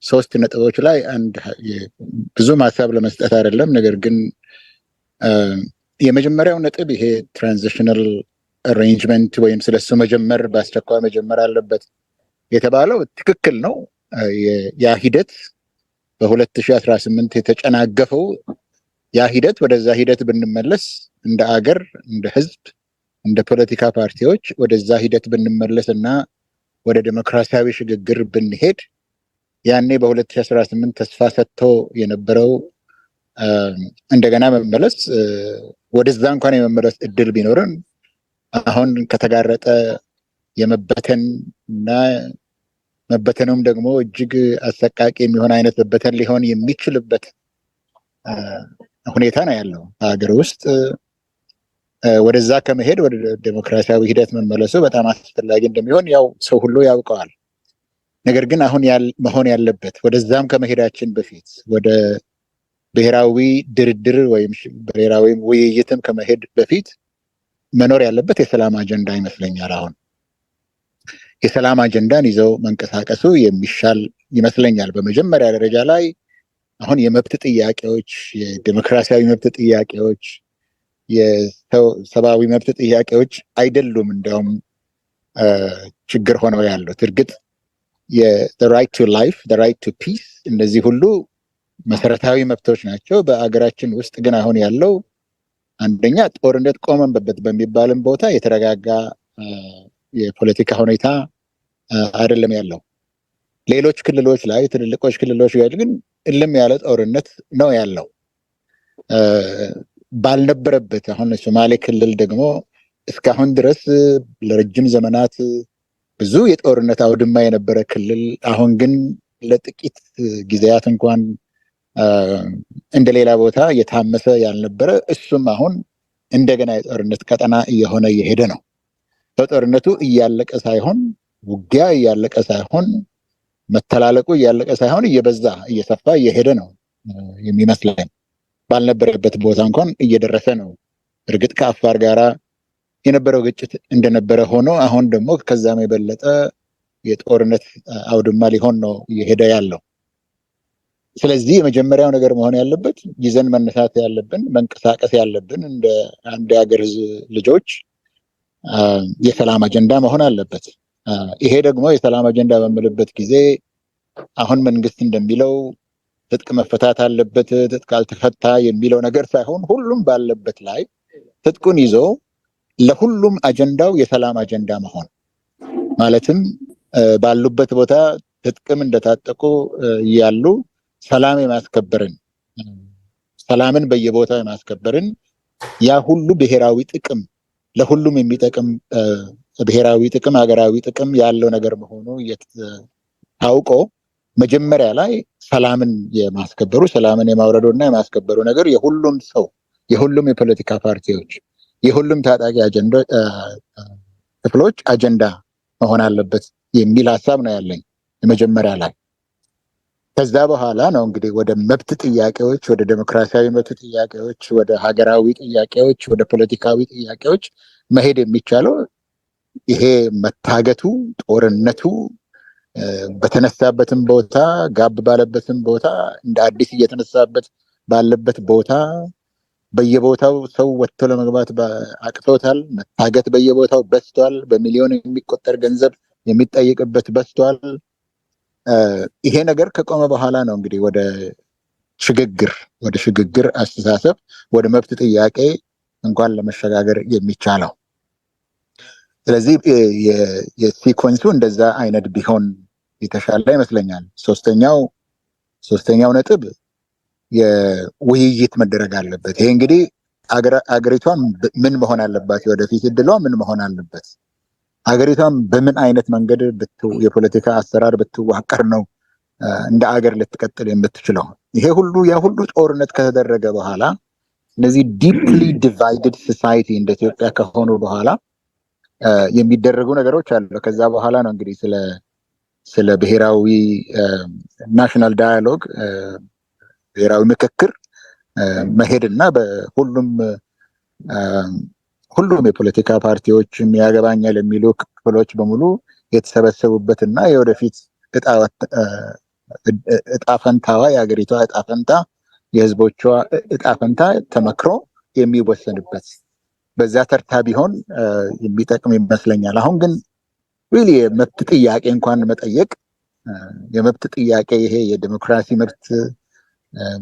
3 ነጥቦች ላይ ብዙም ሀሳብ ለመስጠት አይደለም። ነገር ግን የመጀመሪያው ነጥብ ይሄ ትራንዚሽናል አሬንጅመንት ወይም ስለሱ መጀመር በአስቸኳይ መጀመር አለበት የተባለው ትክክል ነው። ያ ሂደት በ2018 የተጨናገፈው ያ ሂደት ወደዛ ሂደት ብንመለስ እንደ አገር፣ እንደ ህዝብ፣ እንደ ፖለቲካ ፓርቲዎች ወደዛ ሂደት ብንመለስ እና ወደ ዴሞክራሲያዊ ሽግግር ብንሄድ ያኔ በ2018 ተስፋ ሰጥቶ የነበረው እንደገና መመለስ ወደዛ እንኳን የመመለስ እድል ቢኖርን አሁን ከተጋረጠ የመበተን እና መበተኑም ደግሞ እጅግ አሰቃቂ የሚሆን አይነት መበተን ሊሆን የሚችልበት ሁኔታ ነው ያለው ሀገር ውስጥ። ወደዛ ከመሄድ ወደ ዴሞክራሲያዊ ሂደት መመለሱ በጣም አስፈላጊ እንደሚሆን ያው ሰው ሁሉ ያውቀዋል። ነገር ግን አሁን መሆን ያለበት ወደዛም ከመሄዳችን በፊት ወደ ብሔራዊ ድርድር ወይም ብሔራዊ ውይይትም ከመሄድ በፊት መኖር ያለበት የሰላም አጀንዳ ይመስለኛል። አሁን የሰላም አጀንዳን ይዘው መንቀሳቀሱ የሚሻል ይመስለኛል። በመጀመሪያ ደረጃ ላይ አሁን የመብት ጥያቄዎች፣ የዲሞክራሲያዊ መብት ጥያቄዎች፣ የሰብአዊ መብት ጥያቄዎች አይደሉም እንዲያውም ችግር ሆነው ያሉት። እርግጥ የራይት ቱ ላይፍ፣ ራይት ቱ ፒስ እነዚህ ሁሉ መሰረታዊ መብቶች ናቸው በአገራችን ውስጥ። ግን አሁን ያለው አንደኛ ጦርነት ቆመንበት በሚባልም ቦታ የተረጋጋ የፖለቲካ ሁኔታ አይደለም ያለው። ሌሎች ክልሎች ላይ ትልልቆች ክልሎች ላይ ግን እልም ያለ ጦርነት ነው ያለው ባልነበረበት። አሁን ሶማሌ ክልል ደግሞ እስካሁን ድረስ ለረጅም ዘመናት ብዙ የጦርነት አውድማ የነበረ ክልል፣ አሁን ግን ለጥቂት ጊዜያት እንኳን እንደ ሌላ ቦታ የታመሰ ያልነበረ፣ እሱም አሁን እንደገና የጦርነት ቀጠና እየሆነ እየሄደ ነው። በጦርነቱ እያለቀ ሳይሆን፣ ውጊያ እያለቀ ሳይሆን፣ መተላለቁ እያለቀ ሳይሆን እየበዛ እየሰፋ እየሄደ ነው የሚመስለኝ። ባልነበረበት ቦታ እንኳን እየደረሰ ነው። እርግጥ ከአፋር ጋራ የነበረው ግጭት እንደነበረ ሆኖ አሁን ደግሞ ከዛም የበለጠ የጦርነት አውድማ ሊሆን ነው እየሄደ ያለው። ስለዚህ የመጀመሪያው ነገር መሆን ያለበት ይዘን መነሳት ያለብን መንቀሳቀስ ያለብን እንደ አንድ የሀገር ልጆች የሰላም አጀንዳ መሆን አለበት። ይሄ ደግሞ የሰላም አጀንዳ በምልበት ጊዜ አሁን መንግስት እንደሚለው ትጥቅ መፈታት አለበት፣ ትጥቅ ካልተፈታ የሚለው ነገር ሳይሆን ሁሉም ባለበት ላይ ትጥቁን ይዞ ለሁሉም አጀንዳው የሰላም አጀንዳ መሆን ማለትም ባሉበት ቦታ ትጥቅም እንደታጠቁ ያሉ ሰላም የማስከበርን ሰላምን በየቦታው የማስከበርን ያ ሁሉ ብሔራዊ ጥቅም ለሁሉም የሚጠቅም ብሔራዊ ጥቅም ሀገራዊ ጥቅም ያለው ነገር መሆኑ ታውቆ መጀመሪያ ላይ ሰላምን የማስከበሩ ሰላምን የማውረዱና የማስከበሩ ነገር የሁሉም ሰው የሁሉም የፖለቲካ ፓርቲዎች የሁሉም ታጣቂ አጀንዳ ክፍሎች አጀንዳ መሆን አለበት የሚል ሀሳብ ነው ያለኝ የመጀመሪያ ላይ። ከዛ በኋላ ነው እንግዲህ ወደ መብት ጥያቄዎች፣ ወደ ዴሞክራሲያዊ መብት ጥያቄዎች፣ ወደ ሀገራዊ ጥያቄዎች፣ ወደ ፖለቲካዊ ጥያቄዎች መሄድ የሚቻለው። ይሄ መታገቱ ጦርነቱ በተነሳበትም ቦታ ጋብ ባለበትም ቦታ እንደ አዲስ እየተነሳበት ባለበት ቦታ በየቦታው ሰው ወጥቶ ለመግባት አቅቶታል። መታገት በየቦታው በዝቷል። በሚሊዮን የሚቆጠር ገንዘብ የሚጠይቅበት በዝቷል። ይሄ ነገር ከቆመ በኋላ ነው እንግዲህ ወደ ሽግግር አስተሳሰብ ወደ መብት ጥያቄ እንኳን ለመሸጋገር የሚቻለው። ስለዚህ የሲኮንሱ እንደዛ አይነት ቢሆን የተሻለ ይመስለኛል። ሶስተኛው ነጥብ የውይይት መደረግ አለበት። ይሄ እንግዲህ አገሪቷ ምን መሆን አለባት፣ ወደፊት እድሏ ምን መሆን አለበት፣ አገሪቷም በምን አይነት መንገድ የፖለቲካ አሰራር ብትዋቀር ነው እንደ አገር ልትቀጥል የምትችለው። ይሄ ሁሉ ያ ሁሉ ጦርነት ከተደረገ በኋላ እነዚህ ዲፕሊ ዲቫይድድ ሶሳይቲ እንደ ኢትዮጵያ ከሆኑ በኋላ የሚደረጉ ነገሮች አሉ። ከዛ በኋላ ነው እንግዲህ ስለ ብሔራዊ ናሽናል ዳያሎግ ብሔራዊ ምክክር መሄድና ሁሉም የፖለቲካ ፓርቲዎች ያገባኛል የሚሉ ክፍሎች በሙሉ የተሰበሰቡበትና የወደፊት እጣ ፈንታዋ የሀገሪቷ እጣ ፈንታ የህዝቦቿ እጣ ፈንታ ተመክሮ የሚወሰንበት በዛ ተርታ ቢሆን የሚጠቅም ይመስለኛል። አሁን ግን ሪሊ የመብት ጥያቄ እንኳን መጠየቅ የመብት ጥያቄ ይሄ የዲሞክራሲ መብት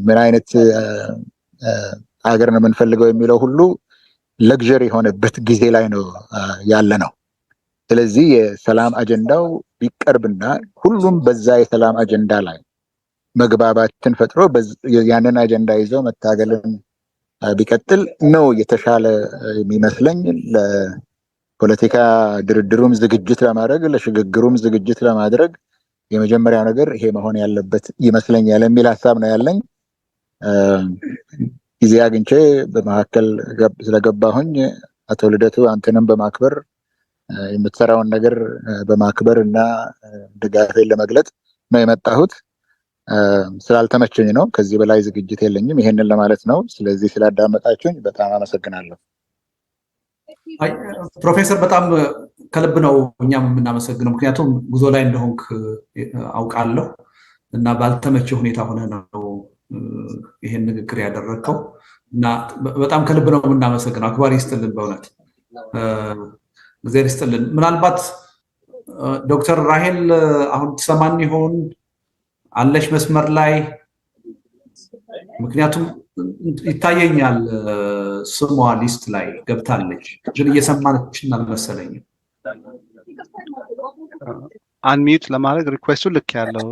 ምን አይነት ሀገር ነው የምንፈልገው የሚለው ሁሉ ለግዠሪ የሆነበት ጊዜ ላይ ነው ያለ ነው። ስለዚህ የሰላም አጀንዳው ቢቀርብና ሁሉም በዛ የሰላም አጀንዳ ላይ መግባባትን ፈጥሮ ያንን አጀንዳ ይዞ መታገልን ቢቀጥል ነው የተሻለ የሚመስለኝ። ለፖለቲካ ድርድሩም ዝግጅት ለማድረግ ለሽግግሩም ዝግጅት ለማድረግ የመጀመሪያው ነገር ይሄ መሆን ያለበት ይመስለኛል የሚል ሀሳብ ነው ያለኝ። ጊዜ አግኝቼ በመካከል ስለገባሁኝ አቶ ልደቱ አንተንም በማክበር የምትሰራውን ነገር በማክበር እና ድጋፌን ለመግለጽ ነው የመጣሁት። ስላልተመቸኝ ነው። ከዚህ በላይ ዝግጅት የለኝም። ይሄንን ለማለት ነው። ስለዚህ ስላዳመጣችሁኝ በጣም አመሰግናለሁ። ፕሮፌሰር በጣም ከልብ ነው እኛም የምናመሰግነው። ምክንያቱም ጉዞ ላይ እንደሆንክ አውቃለሁ እና ባልተመቸ ሁኔታ ሆነ ነው ይሄን ንግግር ያደረግከው እና በጣም ከልብ ነው የምናመሰግነው። አክባሪ ይስጥልን፣ በእውነት እግዚአብሔር ይስጥልን። ምናልባት ዶክተር ራሄል አሁን ትሰማን ይሆን? አለሽ መስመር ላይ? ምክንያቱም ይታየኛል ስሟ ሊስት ላይ ገብታለች፣ ግን እየሰማችን አልመሰለኝም። አንሚዩት ለማድረግ ሪኩዌስቱ ልክ ያለው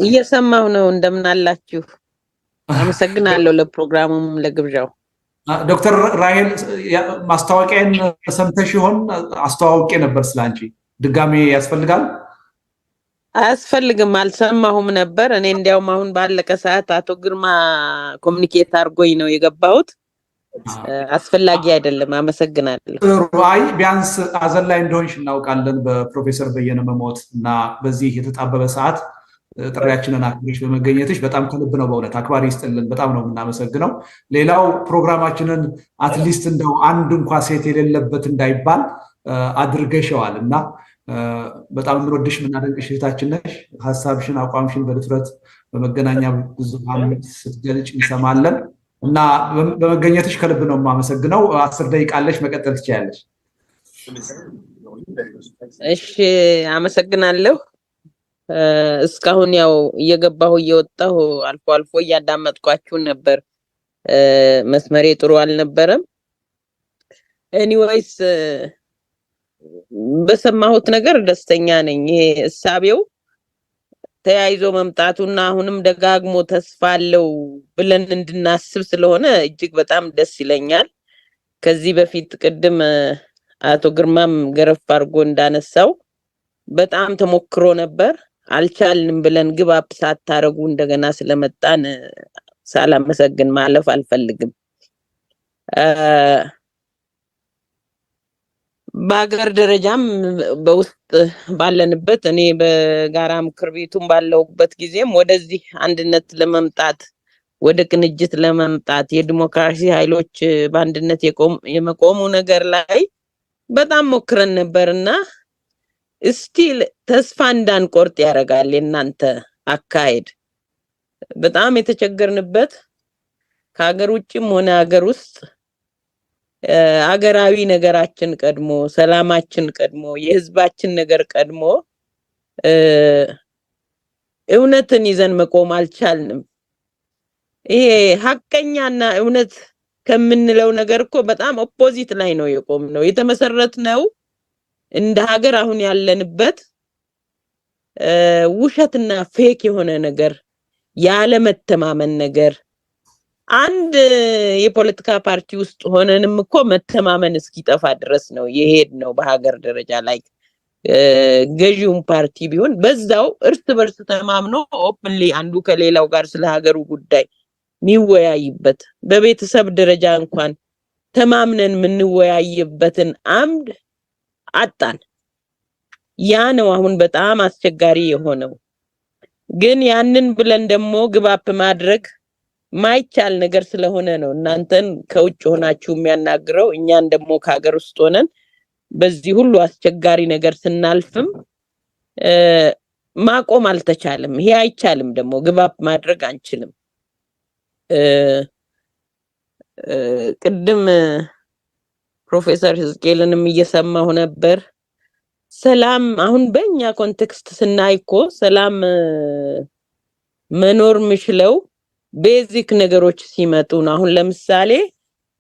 እየሰማሁ ነው። እንደምን አላችሁ? አመሰግናለሁ ለፕሮግራሙም ለግብዣው። ዶክተር ራሄል ማስታወቂያን ሰምተሽ ይሆን? አስተዋውቄ ነበር ስላንቺ። ድጋሜ ያስፈልጋል? አያስፈልግም፣ አልሰማሁም ነበር። እኔ እንዲያውም አሁን ባለቀ ሰዓት አቶ ግርማ ኮሚኒኬት አድርጎኝ ነው የገባሁት። አስፈላጊ አይደለም። አመሰግናለሁ። አይ ቢያንስ አዘን ላይ እንደሆንሽ እናውቃለን በፕሮፌሰር በየነ መሞት እና በዚህ የተጣበበ ሰዓት ጥሪያችንን አክብረሽ በመገኘትሽ በጣም ከልብ ነው በእውነት አክባሪ ይስጥልን። በጣም ነው የምናመሰግነው። ሌላው ፕሮግራማችንን አትሊስት እንደው አንድ እንኳ ሴት የሌለበት እንዳይባል አድርገሽዋል እና በጣም እንወድሽ ምናደንቅሽ እህታችን ነሽ። ሀሳብሽን አቋምሽን በድፍረት በመገናኛ ብዙሃን ስትገልጭ እንሰማለን እና በመገኘትሽ ከልብ ነው የማመሰግነው። 10 ደቂቃ አለሽ፣ መቀጠል ትችያለሽ። እሺ አመሰግናለሁ። እስካሁን ያው እየገባሁ እየወጣሁ አልፎ አልፎ እያዳመጥኳችሁ ነበር። መስመሬ ጥሩ አልነበረም። ኤኒዌይስ በሰማሁት ነገር ደስተኛ ነኝ። ይሄ እሳቤው ተያይዞ መምጣቱና አሁንም ደጋግሞ ተስፋ አለው ብለን እንድናስብ ስለሆነ እጅግ በጣም ደስ ይለኛል። ከዚህ በፊት ቅድም አቶ ግርማም ገረፍ አድርጎ እንዳነሳው በጣም ተሞክሮ ነበር፣ አልቻልንም ብለን ግብ አፕ ሳታረጉ እንደገና ስለመጣን ሳላመሰግን ማለፍ አልፈልግም። በአገር ደረጃም በውስጥ ባለንበት እኔ በጋራ ምክር ቤቱም ባለውበት ጊዜም ወደዚህ አንድነት ለመምጣት ወደ ቅንጅት ለመምጣት የዲሞክራሲ ኃይሎች በአንድነት የመቆሙ ነገር ላይ በጣም ሞክረን ነበርና ስቲል ተስፋ እንዳንቆርጥ ያደርጋል የናንተ አካሄድ። በጣም የተቸገርንበት ከሀገር ውጭም ሆነ ሀገር ውስጥ አገራዊ ነገራችን ቀድሞ፣ ሰላማችን ቀድሞ፣ የህዝባችን ነገር ቀድሞ እውነትን ይዘን መቆም አልቻልንም። ይሄ ሀቀኛና እውነት ከምንለው ነገር እኮ በጣም ኦፖዚት ላይ ነው የቆምነው። የተመሰረትነው እንደ ሀገር አሁን ያለንበት ውሸትና ፌክ የሆነ ነገር፣ ያለ መተማመን ነገር፣ አንድ የፖለቲካ ፓርቲ ውስጥ ሆነንም እኮ መተማመን እስኪጠፋ ድረስ ነው የሄድነው። በሀገር ደረጃ ላይ ገዢውን ፓርቲ ቢሆን በዛው እርስ በርስ ተማምኖ ኦፕንሊ አንዱ ከሌላው ጋር ስለ ሀገሩ ጉዳይ ሚወያይበት፣ በቤተሰብ ደረጃ እንኳን ተማምነን የምንወያይበትን አምድ አጣን። ያ ነው አሁን በጣም አስቸጋሪ የሆነው። ግን ያንን ብለን ደግሞ ግባፕ ማድረግ ማይቻል ነገር ስለሆነ ነው እናንተን ከውጭ ሆናችሁ የሚያናግረው፣ እኛን ደግሞ ከሀገር ውስጥ ሆነን በዚህ ሁሉ አስቸጋሪ ነገር ስናልፍም ማቆም አልተቻለም። ይሄ አይቻልም፣ ደግሞ ግባፕ ማድረግ አንችልም። ቅድም ፕሮፌሰር ህዝቅኤልንም እየሰማሁ ነበር። ሰላም አሁን በእኛ ኮንቴክስት ስናይ እኮ ሰላም መኖር ምችለው ቤዚክ ነገሮች ሲመጡ ነው። አሁን ለምሳሌ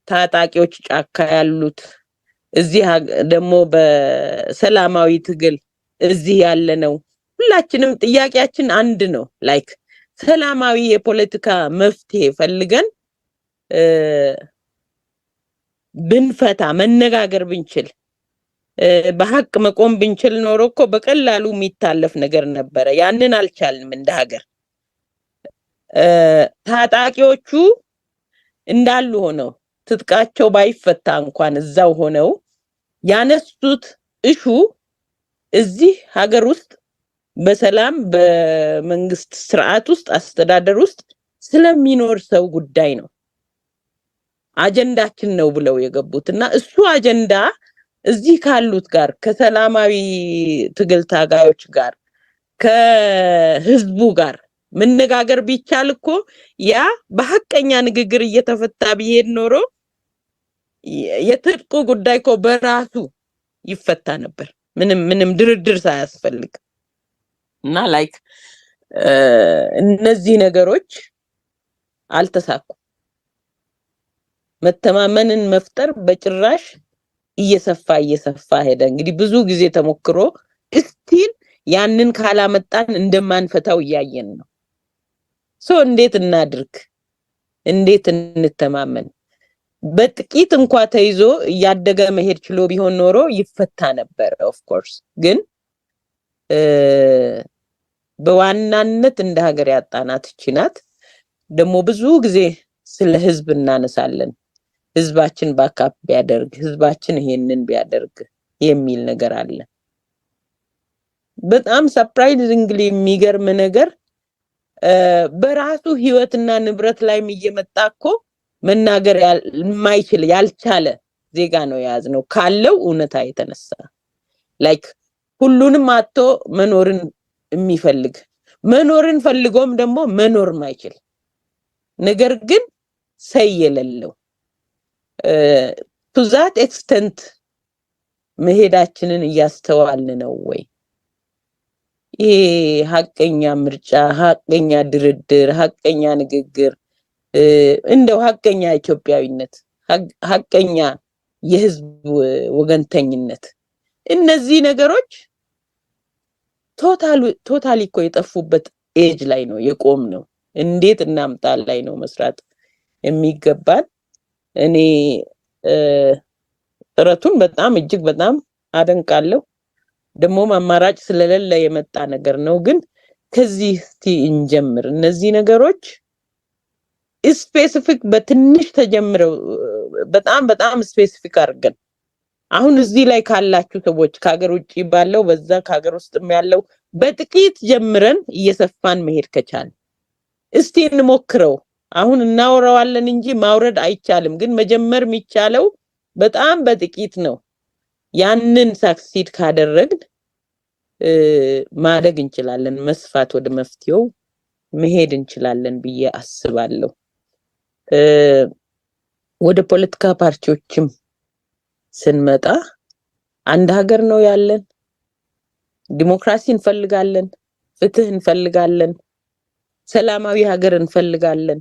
ታጣቂዎች ጫካ ያሉት እዚህ ደግሞ በሰላማዊ ትግል እዚህ ያለ ነው። ሁላችንም ጥያቄያችን አንድ ነው። ላይክ ሰላማዊ የፖለቲካ መፍትሄ ፈልገን ብንፈታ መነጋገር ብንችል በሐቅ መቆም ብንችል ኖሮ እኮ በቀላሉ የሚታለፍ ነገር ነበረ። ያንን አልቻልንም እንደ ሀገር። ታጣቂዎቹ እንዳሉ ሆነው ትጥቃቸው ባይፈታ እንኳን እዛው ሆነው ያነሱት እሹ እዚህ ሀገር ውስጥ በሰላም በመንግስት ስርዓት ውስጥ አስተዳደር ውስጥ ስለሚኖር ሰው ጉዳይ ነው፣ አጀንዳችን ነው ብለው የገቡትና እሱ አጀንዳ እዚህ ካሉት ጋር ከሰላማዊ ትግል ታጋዮች ጋር ከህዝቡ ጋር መነጋገር ቢቻል እኮ ያ በሐቀኛ ንግግር እየተፈታ ቢሄድ ኖሮ የትጥቁ ጉዳይ እኮ በራሱ ይፈታ ነበር፣ ምንም ድርድር ሳያስፈልግ። እና ላይክ እነዚህ ነገሮች አልተሳኩም። መተማመንን መፍጠር በጭራሽ እየሰፋ ሄደ። እንግዲህ ብዙ ጊዜ ተሞክሮ እስቲል ያንን ካላመጣን እንደማንፈታው እያየን ነው። እንዴት እናድርግ? እንዴት እንተማመን? በጥቂት እንኳን ተይዞ እያደገ መሄድ ችሎ ቢሆን ኖሮ ይፈታ ነበር ኦፍ ኮርስ። ግን በዋናነት እንደ ሀገር ያጣናት እቺ ናት። ደግሞ ብዙ ጊዜ ስለ ህዝብ እናነሳለን። ህዝባችን ባካፕ ቢያደርግ፣ ህዝባችን ይሄንን ቢያደርግ የሚል ነገር አለ። በጣም ሰርፕራይዚንግሊ የሚገርም ነገር በራሱ ህይወትና ንብረት ላይ እየመጣ እኮ መናገር ያልቻለ ዜጋ ነው የያዝነው ካለው እውነታ የተነሳ። ላይክ ሁሉንም አጥቶ መኖርን የሚፈልግ መኖርን ፈልጎም ደግሞ መኖር ማይችል ነገር ግን ሰየለለው to that extent መሄዳችንን እያስተዋልን ነው ወይ? ይሄ ሐቀኛ ምርጫ፣ ሐቀኛ ድርድር፣ ሐቀኛ ንግግር እንደው ሐቀኛ ኢትዮጵያዊነት፣ ሐቀኛ የህዝብ ወገንተኝነት እነዚህ ነገሮች ቶታሊ እኮ የጠፉበት ኤጅ ላይ ነው የቆም ነው። እንዴት እናምጣ ላይ ነው መስራት የሚገባል። እኔ ጥረቱን በጣም እጅግ በጣም አደንቃለሁ። ደግሞ አማራጭ ስለሌለ የመጣ ነገር ነው። ግን ከዚህ እስቲ እንጀምር። እነዚህ ነገሮች ስፔሲፊክ በትንሽ ተጀምረው በጣም ስፔሲፊክ አድርገን አሁን እዚህ ላይ ካላችሁ ሰዎች ከሀገር ውጪ ባለው በዛ ከሀገር ውስጥም ያለው በጥቂት ጀምረን እየሰፋን መሄድ ከቻል እስቲ እንሞክረው። አሁን እናወራዋለን እንጂ ማውረድ አይቻልም። ግን መጀመር የሚቻለው በጣም በጥቂት ነው። ያንን ሳክሲድ ካደረግን ማደግ እንችላለን፣ መስፋት ወደ መፍትሄው መሄድ እንችላለን ብዬ አስባለሁ። ወደ ፖለቲካ ፓርቲዎችም ስንመጣ አንድ ሀገር ነው ያለን። ዲሞክራሲ እንፈልጋለን፣ ፍትህ እንፈልጋለን፣ ሰላማዊ ሀገር እንፈልጋለን።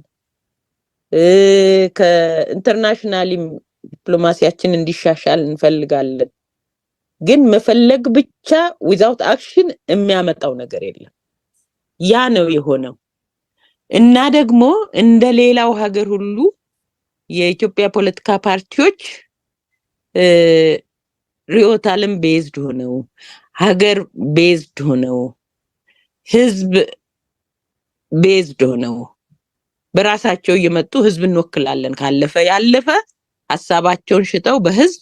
ከኢንተርናሽናል ዲፕሎማሲያችን እንዲሻሻል እንፈልጋለን። ግን መፈለግ ብቻ without action የሚያመጣው ነገር የለም። ያ ነው የሆነው እና ደግሞ እንደሌላው ሀገር ሁሉ የኢትዮጵያ ፖለቲካ ፓርቲዎች ሪዮት ዓለም ቤዝድ ሆነው ሀገር ቤዝድ ሆነው ህዝብ ቤዝድ ሆነው በራሳቸው እየመጡ ህዝብ እንወክላለን ካለፈ ያለፈ ሐሳባቸውን ሽጠው በህዝብ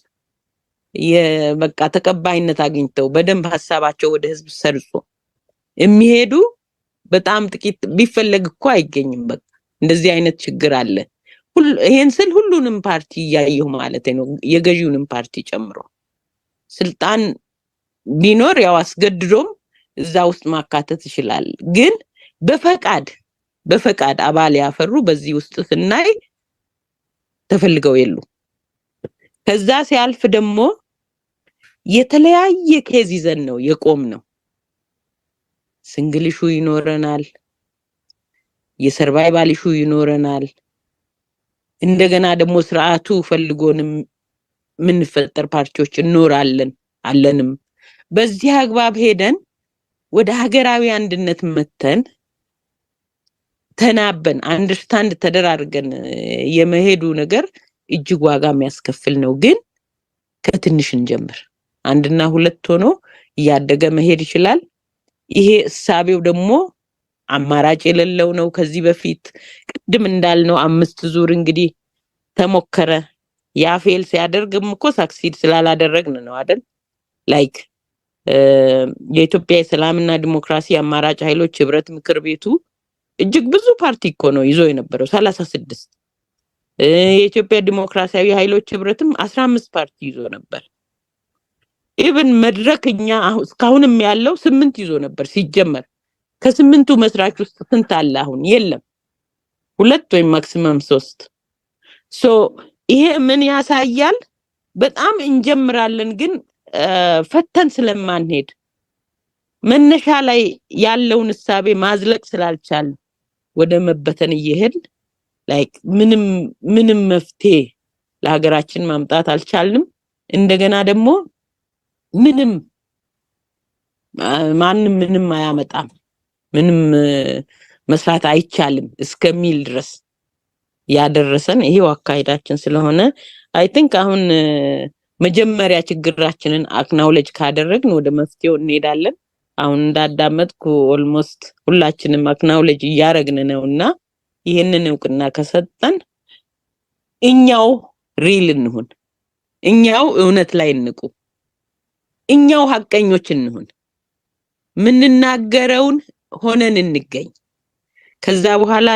የበቃ ተቀባይነት አግኝተው በደንብ ሐሳባቸው ወደ ህዝብ ሰርጾ የሚሄዱ በጣም ጥቂት ቢፈለግ እኮ አይገኝም። በቃ እንደዚህ አይነት ችግር አለ። ይሄን ስል ሁሉንም ፓርቲ ያየው ማለት ነው፣ የገዢውንም ፓርቲ ጨምሮ ስልጣን ቢኖር ያው አስገድዶም እዛ ውስጥ ማካተት ይችላል። ግን በፈቃድ አባል ያፈሩ በዚህ ውስጥ ስናይ ተፈልገው የሉ። ከዛ ሲያልፍ ደግሞ የተለያየ ኬዝ ይዘን ነው የቆም ነው። ሲንግል ኢሹ ይኖረናል፣ የሰርቫይቫል ኢሹ ይኖረናል። እንደገና ደግሞ ስርዓቱ ፈልጎንም ምንፈጠር ፓርቲዎች እንኖራለን አለንም። በዚህ አግባብ ሄደን ወደ ሀገራዊ አንድነት መተን ተናበን አንደርስታንድ ተደራርገን የመሄዱ ነገር እጅግ ዋጋ የሚያስከፍል ነው። ግን ከትንሽ እንጀምር። አንድና ሁለት ሆኖ ያደገ መሄድ ይችላል። ይሄ እሳቤው ደግሞ አማራጭ የሌለው ነው። ከዚህ በፊት ቅድም እንዳልነው 5 ዙር እንግዲህ ተሞከረ። ያ ፌል ሲያደርግም እኮ ሳክሲድ ስላላደረግን ነው አይደል? ላይክ የኢትዮጵያ የሰላምና ዲሞክራሲ አማራጭ ኃይሎች ህብረት ምክር ቤቱ እጅግ ብዙ ፓርቲ እኮ ነው ይዞ የነበረው 36። የኢትዮጵያ ዲሞክራሲያዊ ኃይሎች ህብረትም 15 ፓርቲ ይዞ ነበር። ኢቭን መድረክኛ እስካሁንም ያለው 8 ይዞ ነበር ሲጀመር። ከ8ቱ መስራች ውስጥ ስንት አለ? አሁን የለም፣ 2 ወይም ማክሲመም 3። ይሄ ምን ያሳያል? በጣም እንጀምራለን ግን ፈተን ስለማንሄድ መነሻ ላይ ያለውን እሳቤ ማዝለቅ ስላልቻል ወደ መበተን እየሄድን ላይክ ምንም መፍትሄ ለሀገራችን ማምጣት አልቻልንም። እንደገና ደግሞ ማንም ምንም አያመጣም፣ ምንም መስራት አይቻልም እስከሚል ድረስ ያደረሰን ይሄው አካሄዳችን ስለሆነ አይ ቲንክ አሁን መጀመሪያ ችግራችንን አክናውሌጅ ካደረግን ወደ መፍትሄው እንሄዳለን። አሁን እንዳዳመጥኩ ኦልሞስት ሁላችንም አክናውሌጅ እያረግን ነውና ይሄንን እውቅና ከሰጠን እኛው ሪል እንሁን፣ እኛው እውነት ላይ እንቁ፣ እኛው ሐቀኞች እንሁን፣ ምንናገረውን ሆነን እንገኝ። ከዛ በኋላ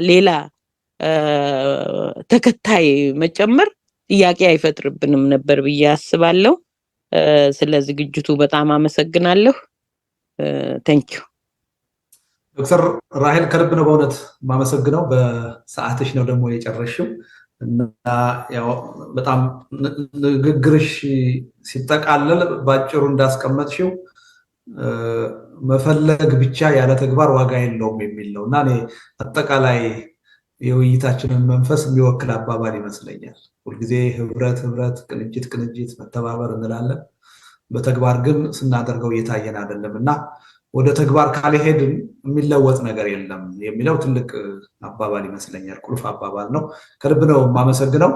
ሌላ ተከታይ መጨመር ጥያቄ አይፈጥርብንም ነበር ብዬ አስባለሁ። ስለ ዝግጅቱ በጣም አመሰግናለሁ። ቴንኪዩ። ዶክተር ራሄል ከልብ ነው በእውነት ማመሰግነው። በሰዓትሽ ነው ደግሞ የጨረሽው እና ያው በጣም ንግግርሽ ሲጠቃለል ባጭሩ እንዳስቀመጥሽው መፈለግ ብቻ ያለ ተግባር ዋጋ የለውም የሚል ነው እና እኔ አጠቃላይ የውይይታችንን መንፈስ የሚወክል አባባል ይመስለኛል። ሁልጊዜ ህብረት፣ ቅንጅት፣ መተባበር እንላለን። በተግባር ግን ስናደርገው እየታየን አይደለም እና ወደ ተግባር ካልሄድን የሚለወጥ ነገር የለም የሚለው ትልቅ አባባል ይመስለኛል። ቁልፍ አባባል ነው። ከልብ ነው የማመሰግነው።